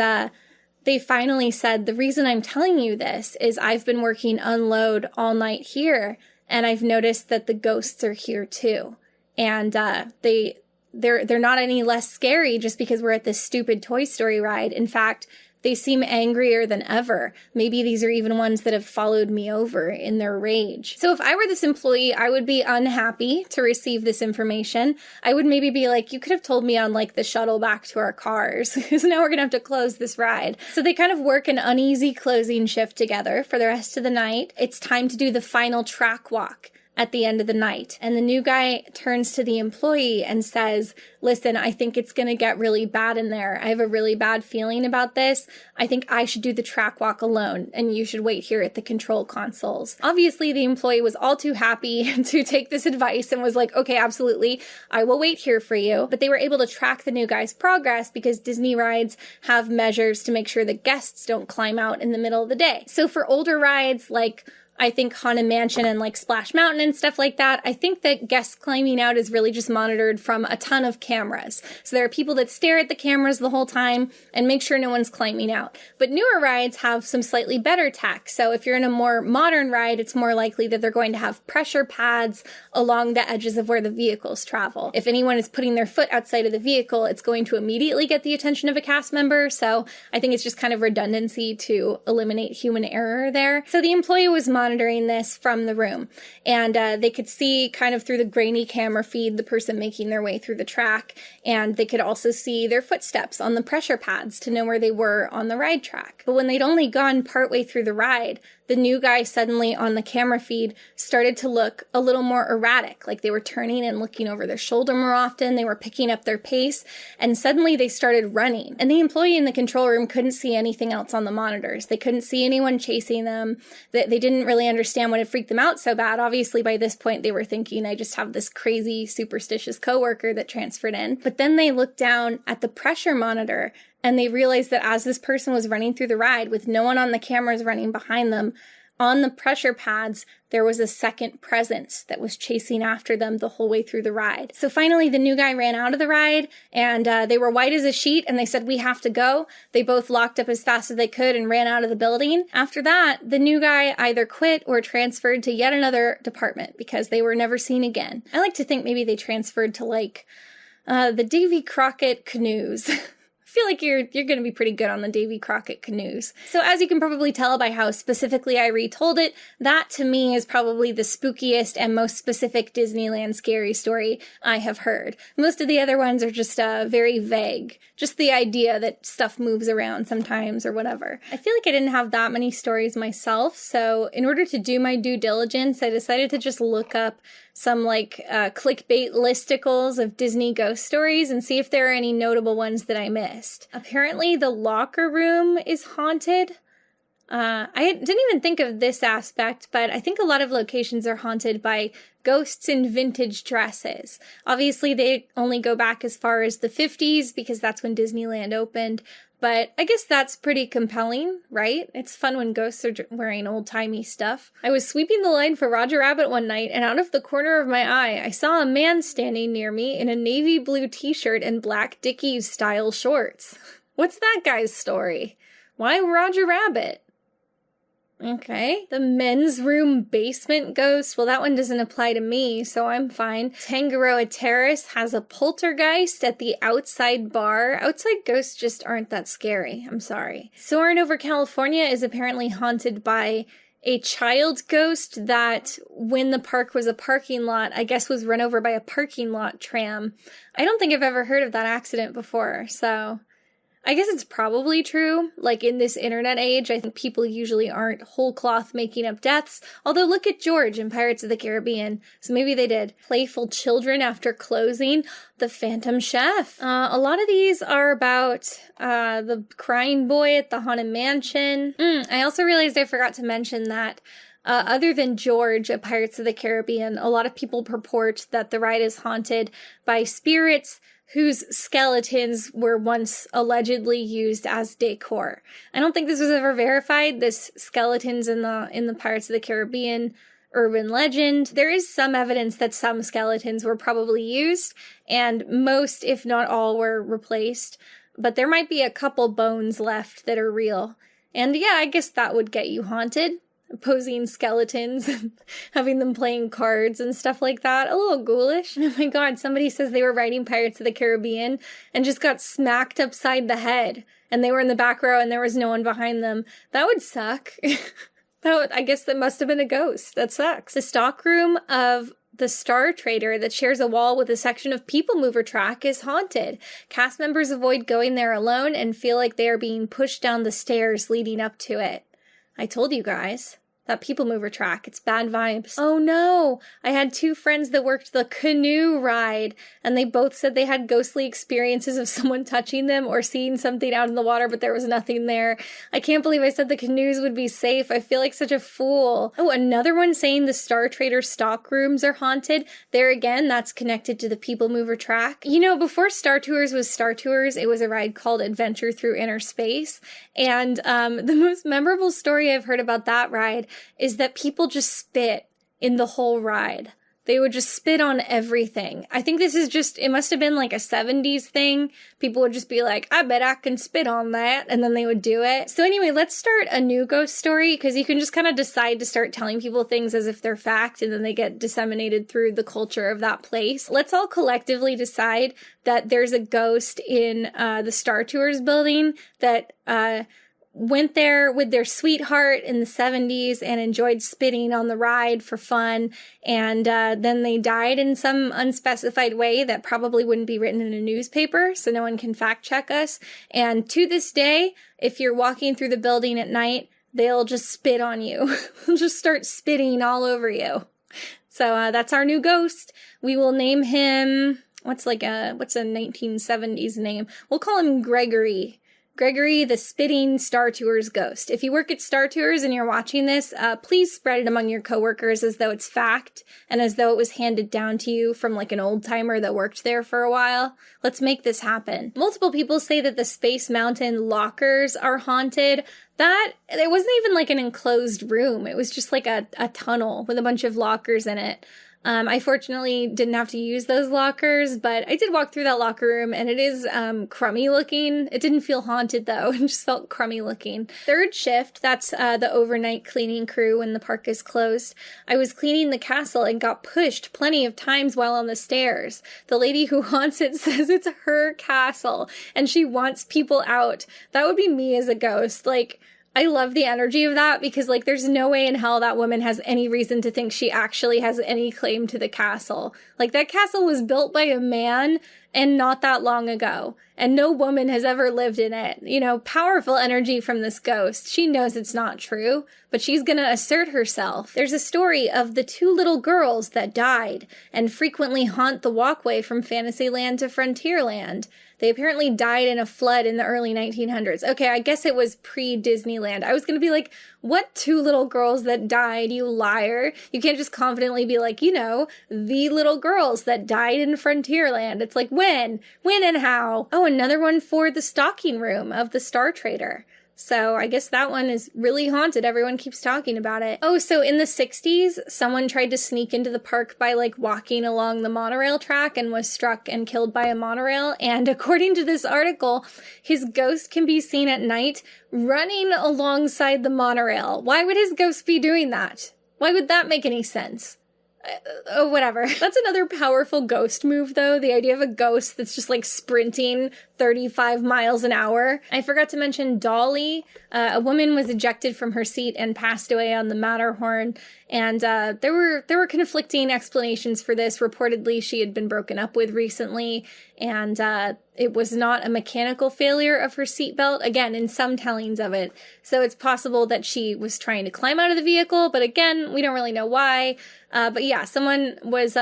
they finally said, the reason I'm telling you this is I've been working unload all night here, and I've noticed that the ghosts are here too. And they're not any less scary just because we're at this stupid Toy Story ride. In fact, they seem angrier than ever. Maybe these are even ones that have followed me over in their rage. So if I were this employee, I would be unhappy to receive this information. I would maybe be like, you could have told me on like the shuttle back to our cars, because now we're gonna have to close this ride. So they kind of work an uneasy closing shift together for the rest of the night. It's time to do the final track walk at the end of the night. And the new guy turns to the employee and says, listen, I think it's going to get really bad in there. I have a really bad feeling about this. I think I should do the track walk alone, and you should wait here at the control consoles. Obviously, the employee was all too happy to take this advice and was like, okay, absolutely, I will wait here for you. But they were able to track the new guy's progress because Disney rides have measures to make sure that guests don't climb out in the middle of the day. So for older rides like I think Haunted Mansion and like Splash Mountain and stuff like that, I think that guests climbing out is really just monitored from a ton of cameras. So there are people that stare at the cameras the whole time and make sure no one's climbing out. But newer rides have some slightly better tech. So if you're in a more modern ride, it's more likely that they're going to have pressure pads along the edges of where the vehicles travel. If anyone is putting their foot outside of the vehicle, it's going to immediately get the attention of a cast member. So I think it's just kind of redundancy to eliminate human error there. So the employee was monitoring this from the room, and they could see kind of through the grainy camera feed the person making their way through the track, and they could also see their footsteps on the pressure pads to know where they were on the ride track. But when they'd only gone partway through the ride, the new guy suddenly on the camera feed started to look a little more erratic, like they were turning and looking over their shoulder more often, they were picking up their pace, and suddenly they started running. And the employee in the control room couldn't see anything else on the monitors. They couldn't see anyone chasing them. They didn't really understand what had freaked them out so bad. Obviously, by this point, they were thinking, I just have this crazy, superstitious coworker that transferred in. But then they looked down at the pressure monitor, and they realized that as this person was running through the ride with no one on the cameras running behind them, on the pressure pads, there was a second presence that was chasing after them the whole way through the ride. So finally, the new guy ran out of the ride, and they were white as a sheet, and they said, "We have to go." They both locked up as fast as they could and ran out of the building. After that, the new guy either quit or transferred to yet another department because they were never seen again. I like to think maybe they transferred to, like, the Davy Crockett canoes. I feel like you're going to be pretty good on the Davy Crockett canoes. So as you can probably tell by how specifically I retold it, that to me is probably the spookiest and most specific Disneyland scary story I have heard. Most of the other ones are just very vague. Just the idea that stuff moves around sometimes or whatever. I feel like I didn't have that many stories myself, so in order to do my due diligence, I decided to just look up some clickbait listicles of Disney ghost stories and see if there are any notable ones that I missed. Apparently the locker room is haunted. I didn't even think of this aspect, but I think a lot of locations are haunted by ghosts in vintage dresses. Obviously, they only go back as far as the 50s because that's when Disneyland opened, but I guess that's pretty compelling, right? It's fun when ghosts are wearing old-timey stuff. I was sweeping the line for Roger Rabbit one night, and out of the corner of my eye, I saw a man standing near me in a navy blue t-shirt and black Dickies-style shorts. What's that guy's story? Why Roger Rabbit? Okay. The men's room basement ghost. Well, that one doesn't apply to me, so I'm fine. Tangaroa Terrace has a poltergeist at the outside bar. Outside ghosts just aren't that scary. I'm sorry. Soarin' over California is apparently haunted by a child ghost that, when the park was a parking lot, I guess was run over by a parking lot tram. I don't think I've ever heard of that accident before, so I guess it's probably true. Like, in this internet age, I think people usually aren't whole cloth making up deaths. Although, look at George in Pirates of the Caribbean. So maybe they did. Playful children after closing. The Phantom Chef. A lot of these are about the crying boy at the Haunted Mansion. I also realized I forgot to mention that other than George at Pirates of the Caribbean, a lot of people purport that the ride is haunted by spirits whose skeletons were once allegedly used as decor. I don't think this was ever verified, this skeletons in the Pirates of the Caribbean urban legend. There is some evidence that some skeletons were probably used, and most, if not all, were replaced. But there might be a couple bones left that are real. And yeah, I guess that would get you haunted. Posing skeletons and having them playing cards and stuff like that. A little ghoulish. Oh my god, somebody says they were writing Pirates of the Caribbean and just got smacked upside the head. And they were in the back row and there was no one behind them. That would suck. I guess that must have been a ghost. That sucks. The stockroom of the Star Trader that shares a wall with a section of People Mover track is haunted. Cast members avoid going there alone and feel like they are being pushed down the stairs leading up to it. I told you guys. That People Mover track, it's bad vibes. Oh no! I had two friends that worked the canoe ride, and they both said they had ghostly experiences of someone touching them or seeing something out in the water, but there was nothing there. I can't believe I said the canoes would be safe. I feel like such a fool. Oh, another one saying the Star Trader stock rooms are haunted. There again, that's connected to the People Mover track. You know, before Star Tours was Star Tours, it was a ride called Adventure Through Inner Space, and the most memorable story I've heard about that ride is that people just spit in the whole ride. They would just spit on everything. I think this is just, it must have been like a 70s thing. People would just be like, I bet I can spit on that. And then they would do it. So anyway, let's start a new ghost story because you can just kind of decide to start telling people things as if they're fact and then they get disseminated through the culture of that place. Let's all collectively decide that there's a ghost in the Star Tours building that went there with their sweetheart in the 70s and enjoyed spitting on the ride for fun, and then they died in some unspecified way that probably wouldn't be written in a newspaper, so no one can fact check us. And to this day, if you're walking through the building at night, they'll just spit on you. They'll just start spitting all over you. So that's our new ghost. We will name him, what's a 1970s name? We'll call him Gregory. Gregory the Spitting Star Tours Ghost. If you work at Star Tours and you're watching this, please spread it among your coworkers as though it's fact and as though it was handed down to you from like an old timer that worked there for a while. Let's make this happen. Multiple people say that the Space Mountain lockers are haunted. That, it wasn't even like an enclosed room. It was just like a tunnel with a bunch of lockers in it. I fortunately didn't have to use those lockers, but I did walk through that locker room and it is crummy looking. It didn't feel haunted though, it just felt crummy looking. Third shift, that's the overnight cleaning crew when the park is closed. I was cleaning the castle and got pushed plenty of times while on the stairs. The lady who haunts it says it's her castle and she wants people out. That would be me as a ghost. Like, I love the energy of that because, like, there's no way in hell that woman has any reason to think she actually has any claim to the castle. Like, that castle was built by a man and not that long ago, and no woman has ever lived in it. You know, powerful energy from this ghost. She knows it's not true, but she's gonna assert herself. There's a story of the 2 little girls that died and frequently haunt the walkway from Fantasyland to Frontierland. They apparently died in a flood in the early 1900s. Okay, I guess it was pre-Disneyland. I was gonna be like, what 2 little girls that died, you liar? You can't just confidently be like, you know, the little girls that died in Frontierland. It's like, when? When and how? Oh, another one for the stocking room of the Star Trader. So I guess that one is really haunted. Everyone keeps talking about it. Oh, so in the 60s, someone tried to sneak into the park by like walking along the monorail track and was struck and killed by a monorail. And according to this article, his ghost can be seen at night running alongside the monorail. Why would his ghost be doing that? Why would that make any sense? Oh, whatever. That's another powerful ghost move, though. The idea of a ghost that's just like sprinting 35 miles an hour. I forgot to mention Dolly. A woman was ejected from her seat and passed away on the Matterhorn. And there were conflicting explanations for this. Reportedly, she had been broken up with recently, and it was not a mechanical failure of her seatbelt, again, in some tellings of it. So it's possible that she was trying to climb out of the vehicle, but again, we don't really know why. But yeah, someone was,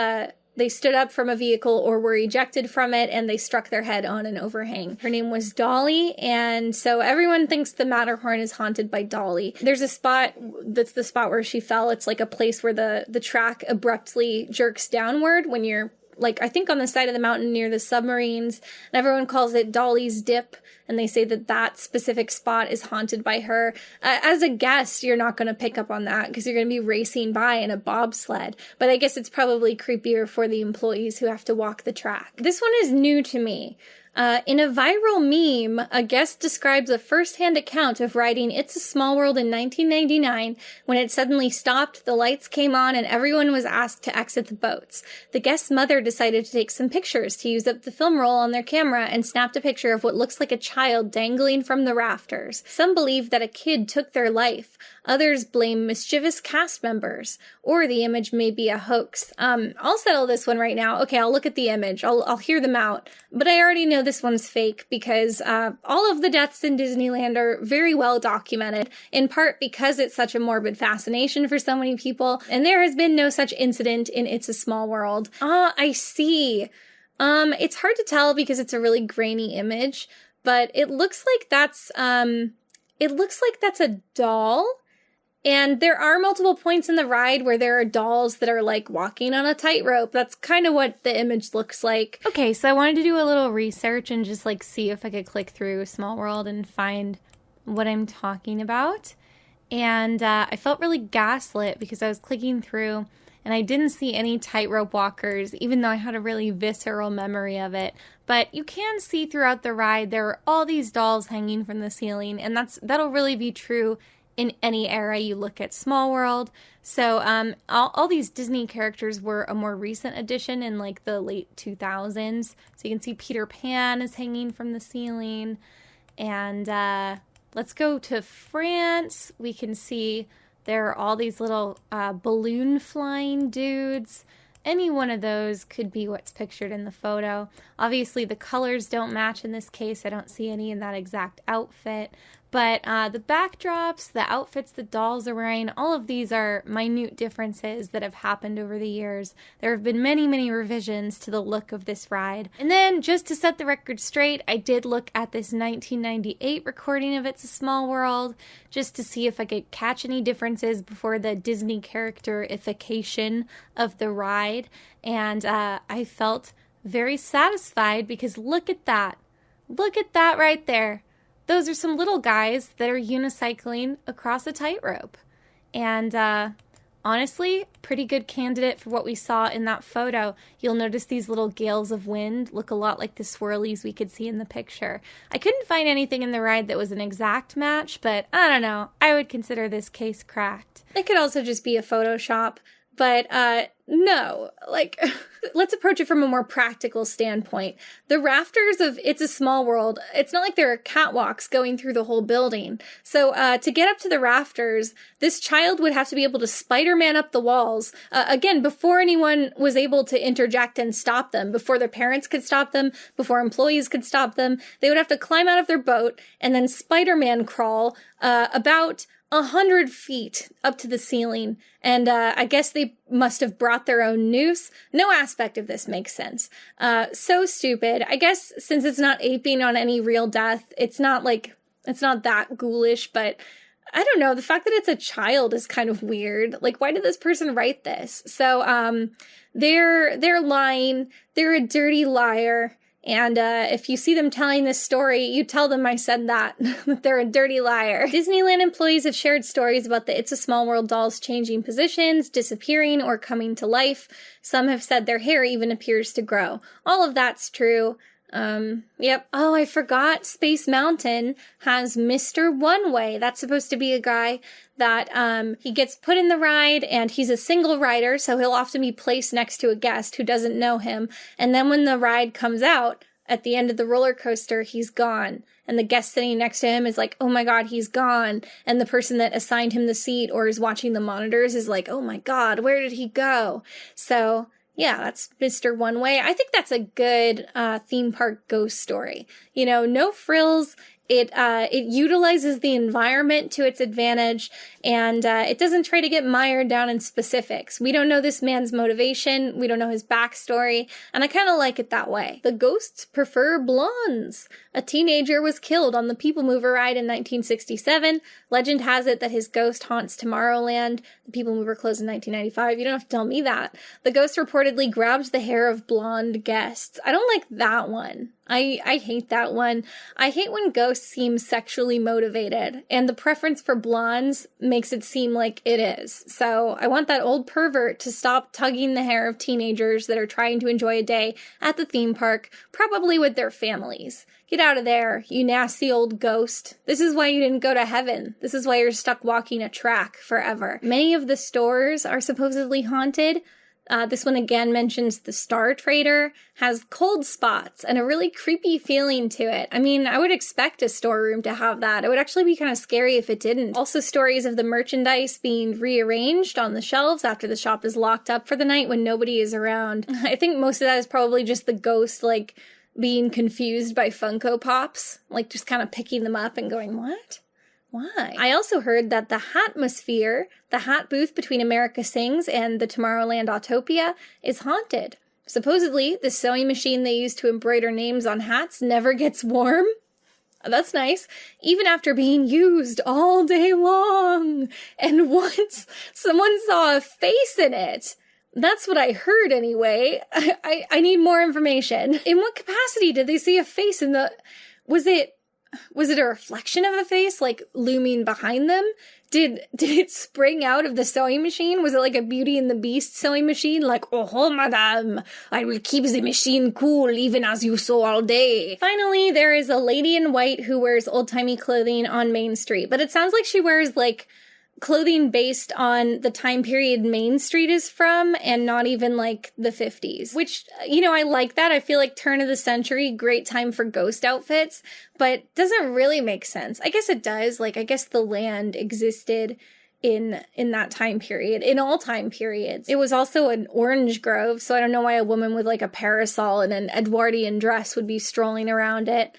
they stood up from a vehicle or were ejected from it, and they struck their head on an overhang. Her name was Dolly, and so everyone thinks the Matterhorn is haunted by Dolly. There's a spot, that's the spot where she fell. It's like a place where the track abruptly jerks downward when you're, like, I think on the side of the mountain near the submarines, and everyone calls it Dolly's Dip, and they say that that specific spot is haunted by her. As a guest, you're not going to pick up on that because you're going to be racing by in a bobsled, but I guess it's probably creepier for the employees who have to walk the track. This one is new to me. In a viral meme, a guest describes a first-hand account of riding It's a Small World in 1999 when it suddenly stopped, the lights came on, and everyone was asked to exit the boats. The guest's mother decided to take some pictures to use up the film roll on their camera and snapped a picture of what looks like a child dangling from the rafters. Some believe that a kid took their life. Others blame mischievous cast members, or the image may be a hoax. I'll settle this one right now. Okay, I'll look at the image. I'll hear them out. But I already know this one's fake because all of the deaths in Disneyland are very well documented, in part because it's such a morbid fascination for so many people, and there has been no such incident in It's a Small World. Ah, I see. It's hard to tell because it's a really grainy image, but it looks like that's a doll. And there are multiple points in the ride where there are dolls that are like walking on a tightrope. That's kind of what the image looks like. Okay, so I wanted to do a little research and just like see if I could click through Small World and find what I'm talking about. And I felt really gaslit because I was clicking through and I didn't see any tightrope walkers, even though I had a really visceral memory of it. But you can see throughout the ride there are all these dolls hanging from the ceiling, and that'll really be true in any era you look at Small World. So all these Disney characters were a more recent addition in like the late 2000s. So you can see Peter Pan is hanging from the ceiling. And let's go to France. We can see there are all these little balloon flying dudes. Any one of those could be what's pictured in the photo. Obviously the colors don't match in this case. I don't see any in that exact outfit. But the backdrops, the outfits the dolls are wearing, all of these are minute differences that have happened over the years. There have been many, many revisions to the look of this ride. And then, just to set the record straight, I did look at this 1998 recording of It's a Small World, just to see if I could catch any differences before the Disney characterification of the ride. And I felt very satisfied because look at that. Look at that right there. Those are some little guys that are unicycling across a tightrope. And honestly, pretty good candidate for what we saw in that photo. You'll notice these little gales of wind look a lot like the swirlies we could see in the picture. I couldn't find anything in the ride that was an exact match, but I don't know. I would consider this case cracked. It could also just be a Photoshop. But, no, like, let's approach it from a more practical standpoint. The rafters of It's a Small World, it's not like there are catwalks going through the whole building. So, to get up to the rafters, this child would have to be able to Spider-Man up the walls, again, before anyone was able to interject and stop them, before their parents could stop them, before employees could stop them. They would have to climb out of their boat and then Spider-Man crawl, about 100 feet up to the ceiling, and I guess they must have brought their own noose. No aspect of this makes sense. So stupid. I guess since it's not aping on any real death, it's not that ghoulish, but I don't know, the fact that it's a child is kind of weird. Like, why did this person write this? So, they're lying, they're a dirty liar. And if you see them telling this story, you tell them I said that they're a dirty liar. Disneyland employees have shared stories about the It's a Small World dolls changing positions, disappearing, or coming to life. Some have said their hair even appears to grow. All of that's true. Yep. Oh, I forgot. Space Mountain has Mr. One Way. That's supposed to be a guy that, he gets put in the ride and he's a single rider, so he'll often be placed next to a guest who doesn't know him. And then when the ride comes out, at the end of the roller coaster, he's gone. And the guest sitting next to him is like, oh my God, he's gone. And the person that assigned him the seat or is watching the monitors is like, oh my God, where did he go? So, yeah, that's Mr. One Way. I think that's a good theme park ghost story. You know, no frills. It utilizes the environment to its advantage, and it doesn't try to get mired down in specifics. We don't know this man's motivation, we don't know his backstory, and I kind of like it that way. The ghosts prefer blondes. A teenager was killed on the People Mover ride in 1967. Legend has it that his ghost haunts Tomorrowland. The People Mover closed in 1995. You don't have to tell me that. The ghost reportedly grabs the hair of blonde guests. I don't like that one. I hate that one. I hate when ghosts seem sexually motivated, and the preference for blondes makes it seem like it is. So I want that old pervert to stop tugging the hair of teenagers that are trying to enjoy a day at the theme park, probably with their families. Get out of there, you nasty old ghost. This is why you didn't go to heaven. This is why you're stuck walking a track forever. Many of the stores are supposedly haunted. This one again mentions the Star Trader, has cold spots and a really creepy feeling to it. I mean, I would expect a storeroom to have that. It would actually be kind of scary if it didn't. Also, stories of the merchandise being rearranged on the shelves after the shop is locked up for the night when nobody is around. I think most of that is probably just the ghost, like, being confused by Funko Pops, like just kind of picking them up and going, what? Why? I also heard that the Hatmosphere, the hat booth between America Sings and the Tomorrowland Autopia, is haunted. Supposedly, the sewing machine they use to embroider names on hats never gets warm. That's nice. Even after being used all day long. And once someone saw a face in it. That's what I heard anyway. I need more information. In what capacity did they see a face in the... Was it a reflection of a face, like, looming behind them? Did it spring out of the sewing machine? Was it like a Beauty and the Beast sewing machine? Like, oh, madame, I will keep the machine cool even as you sew all day. Finally, there is a lady in white who wears old-timey clothing on Main Street, but it sounds like she wears, like, clothing based on the time period Main Street is from, and not even, like, the 50s. Which, you know, I like that. I feel like turn of the century, great time for ghost outfits, but doesn't really make sense. I guess it does. Like, I guess the land existed in that time period, in all time periods. It was also an orange grove, so I don't know why a woman with, like, a parasol and an Edwardian dress would be strolling around it.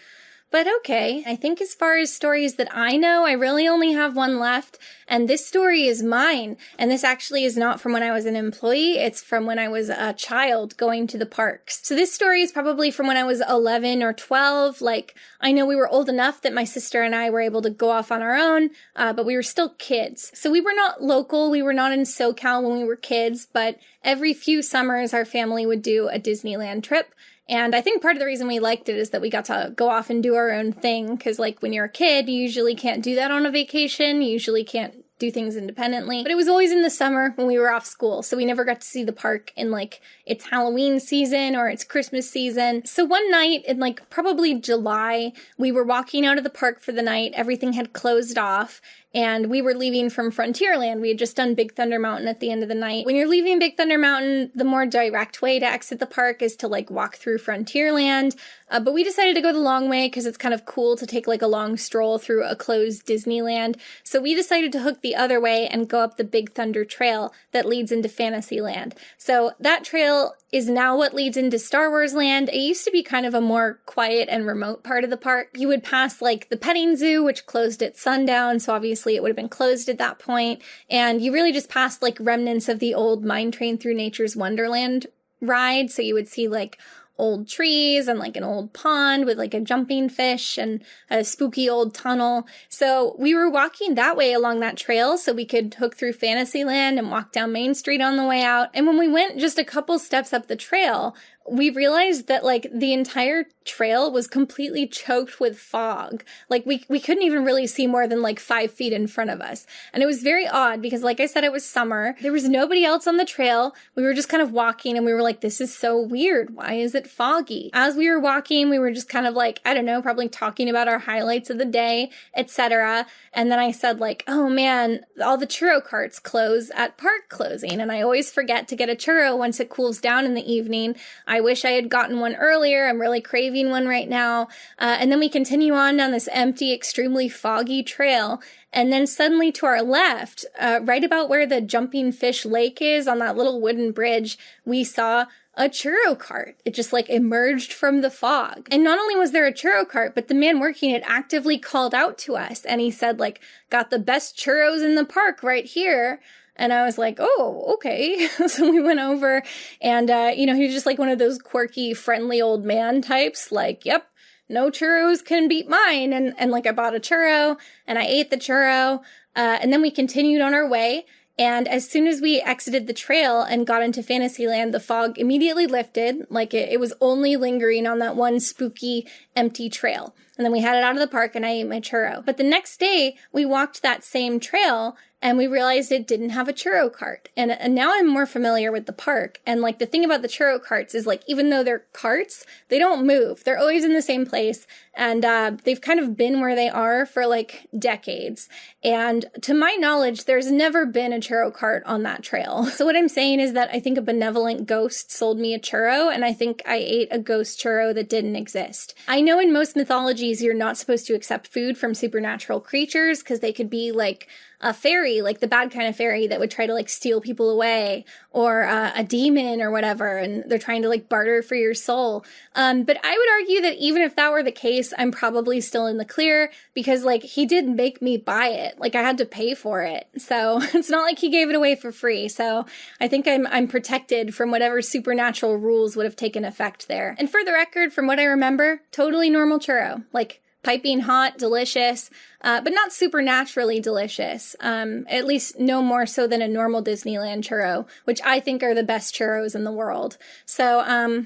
But okay, I think as far as stories that I know, I really only have one left, and this story is mine. And this actually is not from when I was an employee, it's from when I was a child going to the parks. So this story is probably from when I was 11 or 12. Like, I know we were old enough that my sister and I were able to go off on our own, but we were still kids. So we were not local, we were not in SoCal when we were kids, but every few summers our family would do a Disneyland trip. And I think part of the reason we liked it is that we got to go off and do our own thing, because like when you're a kid, you usually can't do that on a vacation, you usually can't do things independently. But it was always in the summer when we were off school, so we never got to see the park in like its Halloween season or its Christmas season. So one night in like probably July, we were walking out of the park for the night, everything had closed off, and we were leaving from Frontierland. We had just done Big Thunder Mountain at the end of the night. When you're leaving Big Thunder Mountain, the more direct way to exit the park is to like walk through Frontierland. But we decided to go the long way because it's kind of cool to take like a long stroll through a closed Disneyland. So we decided to hook the other way and go up the Big Thunder Trail that leads into Fantasyland. So that trail is now what leads into Star Wars Land. It used to be kind of a more quiet and remote part of the park. You would pass like the petting zoo, which closed at sundown, so obviously it would have been closed at that point. And you really just passed like remnants of the old Mine Train Through Nature's Wonderland ride. So you would see like old trees and like an old pond with like a jumping fish and a spooky old tunnel. So we were walking that way along that trail so we could hook through Fantasyland and walk down Main Street on the way out. And when we went just a couple steps up the trail, we realized that like the entire trail was completely choked with fog. Like we couldn't even really see more than like 5 feet in front of us. And it was very odd because like I said, it was summer. There was nobody else on the trail. We were just kind of walking and we were like, this is so weird. Why is it foggy? As we were walking, we were just kind of like, I don't know, probably talking about our highlights of the day, etc. And then I said like, oh man, all the churro carts close at park closing. And I always forget to get a churro once it cools down in the evening. I wish I had gotten one earlier. I'm really craving one right now. And then we continue on down this empty, extremely foggy trail. And then suddenly to our left, right about where the Jumping Fish Lake is on that little wooden bridge, we saw a churro cart. It just like emerged from the fog. And not only was there a churro cart, but the man working it actively called out to us. And he said like, got the best churros in the park right here. And I was like, oh, okay. So we went over and, he was just like one of those quirky, friendly old man types. Like, yep, no churros can beat mine. And like I bought a churro and I ate the churro. And then we continued on our way. And as soon as we exited the trail and got into Fantasyland, the fog immediately lifted. Like it was only lingering on that one spooky, empty trail. And then we headed out of the park and I ate my churro. But the next day, we walked that same trail and we realized it didn't have a churro cart. And now I'm more familiar with the park. And like the thing about the churro carts is like, even though they're carts, they don't move. They're always in the same place. And they've kind of been where they are for like decades. And to my knowledge, there's never been a churro cart on that trail. So what I'm saying is that I think a benevolent ghost sold me a churro, and I think I ate a ghost churro that didn't exist. I know in most mythologies, you're not supposed to accept food from supernatural creatures because they could be like a fairy, like the bad kind of fairy that would try to like steal people away, or a demon or whatever, and they're trying to like barter for your soul. But I would argue that even if that were the case, I'm probably still in the clear because like he did make me buy it. Like I had to pay for it. So it's not like he gave it away for free. So I think I'm protected from whatever supernatural rules would have taken effect there. And for the record, from what I remember, totally normal churro. Like piping hot, delicious, but not supernaturally delicious. At least no more so than a normal Disneyland churro, which I think are the best churros in the world. So,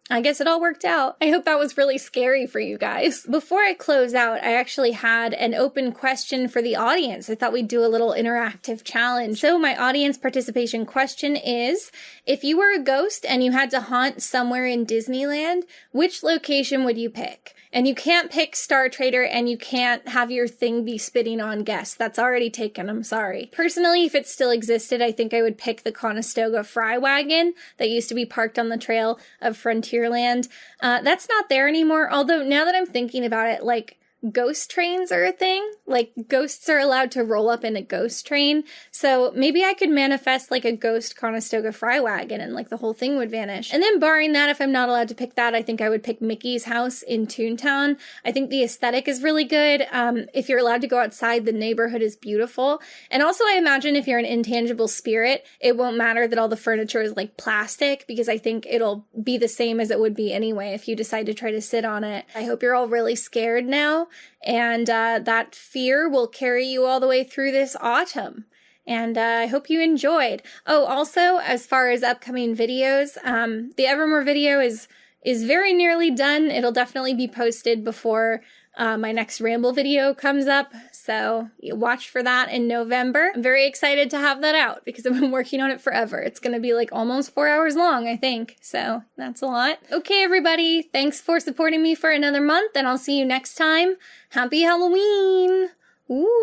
I guess it all worked out. I hope that was really scary for you guys. Before I close out, I actually had an open question for the audience. I thought we'd do a little interactive challenge. So my audience participation question is, if you were a ghost and you had to haunt somewhere in Disneyland, which location would you pick? And you can't pick Star Trader and you can't have your thing be spitting on guests. That's already taken, I'm sorry. Personally, if it still existed, I think I would pick the Conestoga Fry Wagon that used to be parked on the trail of Frontierland. That's not there anymore, although now that I'm thinking about it, like, ghost trains are a thing. Like, ghosts are allowed to roll up in a ghost train. So maybe I could manifest like a ghost Conestoga Fry wagon and like the whole thing would vanish. And then barring that, if I'm not allowed to pick that, I think I would pick Mickey's house in Toontown. I think the aesthetic is really good. If you're allowed to go outside, the neighborhood is beautiful. And also I imagine if you're an intangible spirit, it won't matter that all the furniture is like plastic, because I think it'll be the same as it would be anyway if you decide to try to sit on it. I hope you're all really scared now, and that fear will carry you all the way through this autumn. And I hope you enjoyed. Oh, also, as far as upcoming videos, the Evermore video is very nearly done. It'll definitely be posted before my next Ramble video comes up, so watch for that in November. I'm very excited to have that out because I've been working on it forever. It's gonna be like almost 4 hours long, I think, so that's a lot. Okay, everybody, thanks for supporting me for another month, and I'll see you next time. Happy Halloween! Ooh.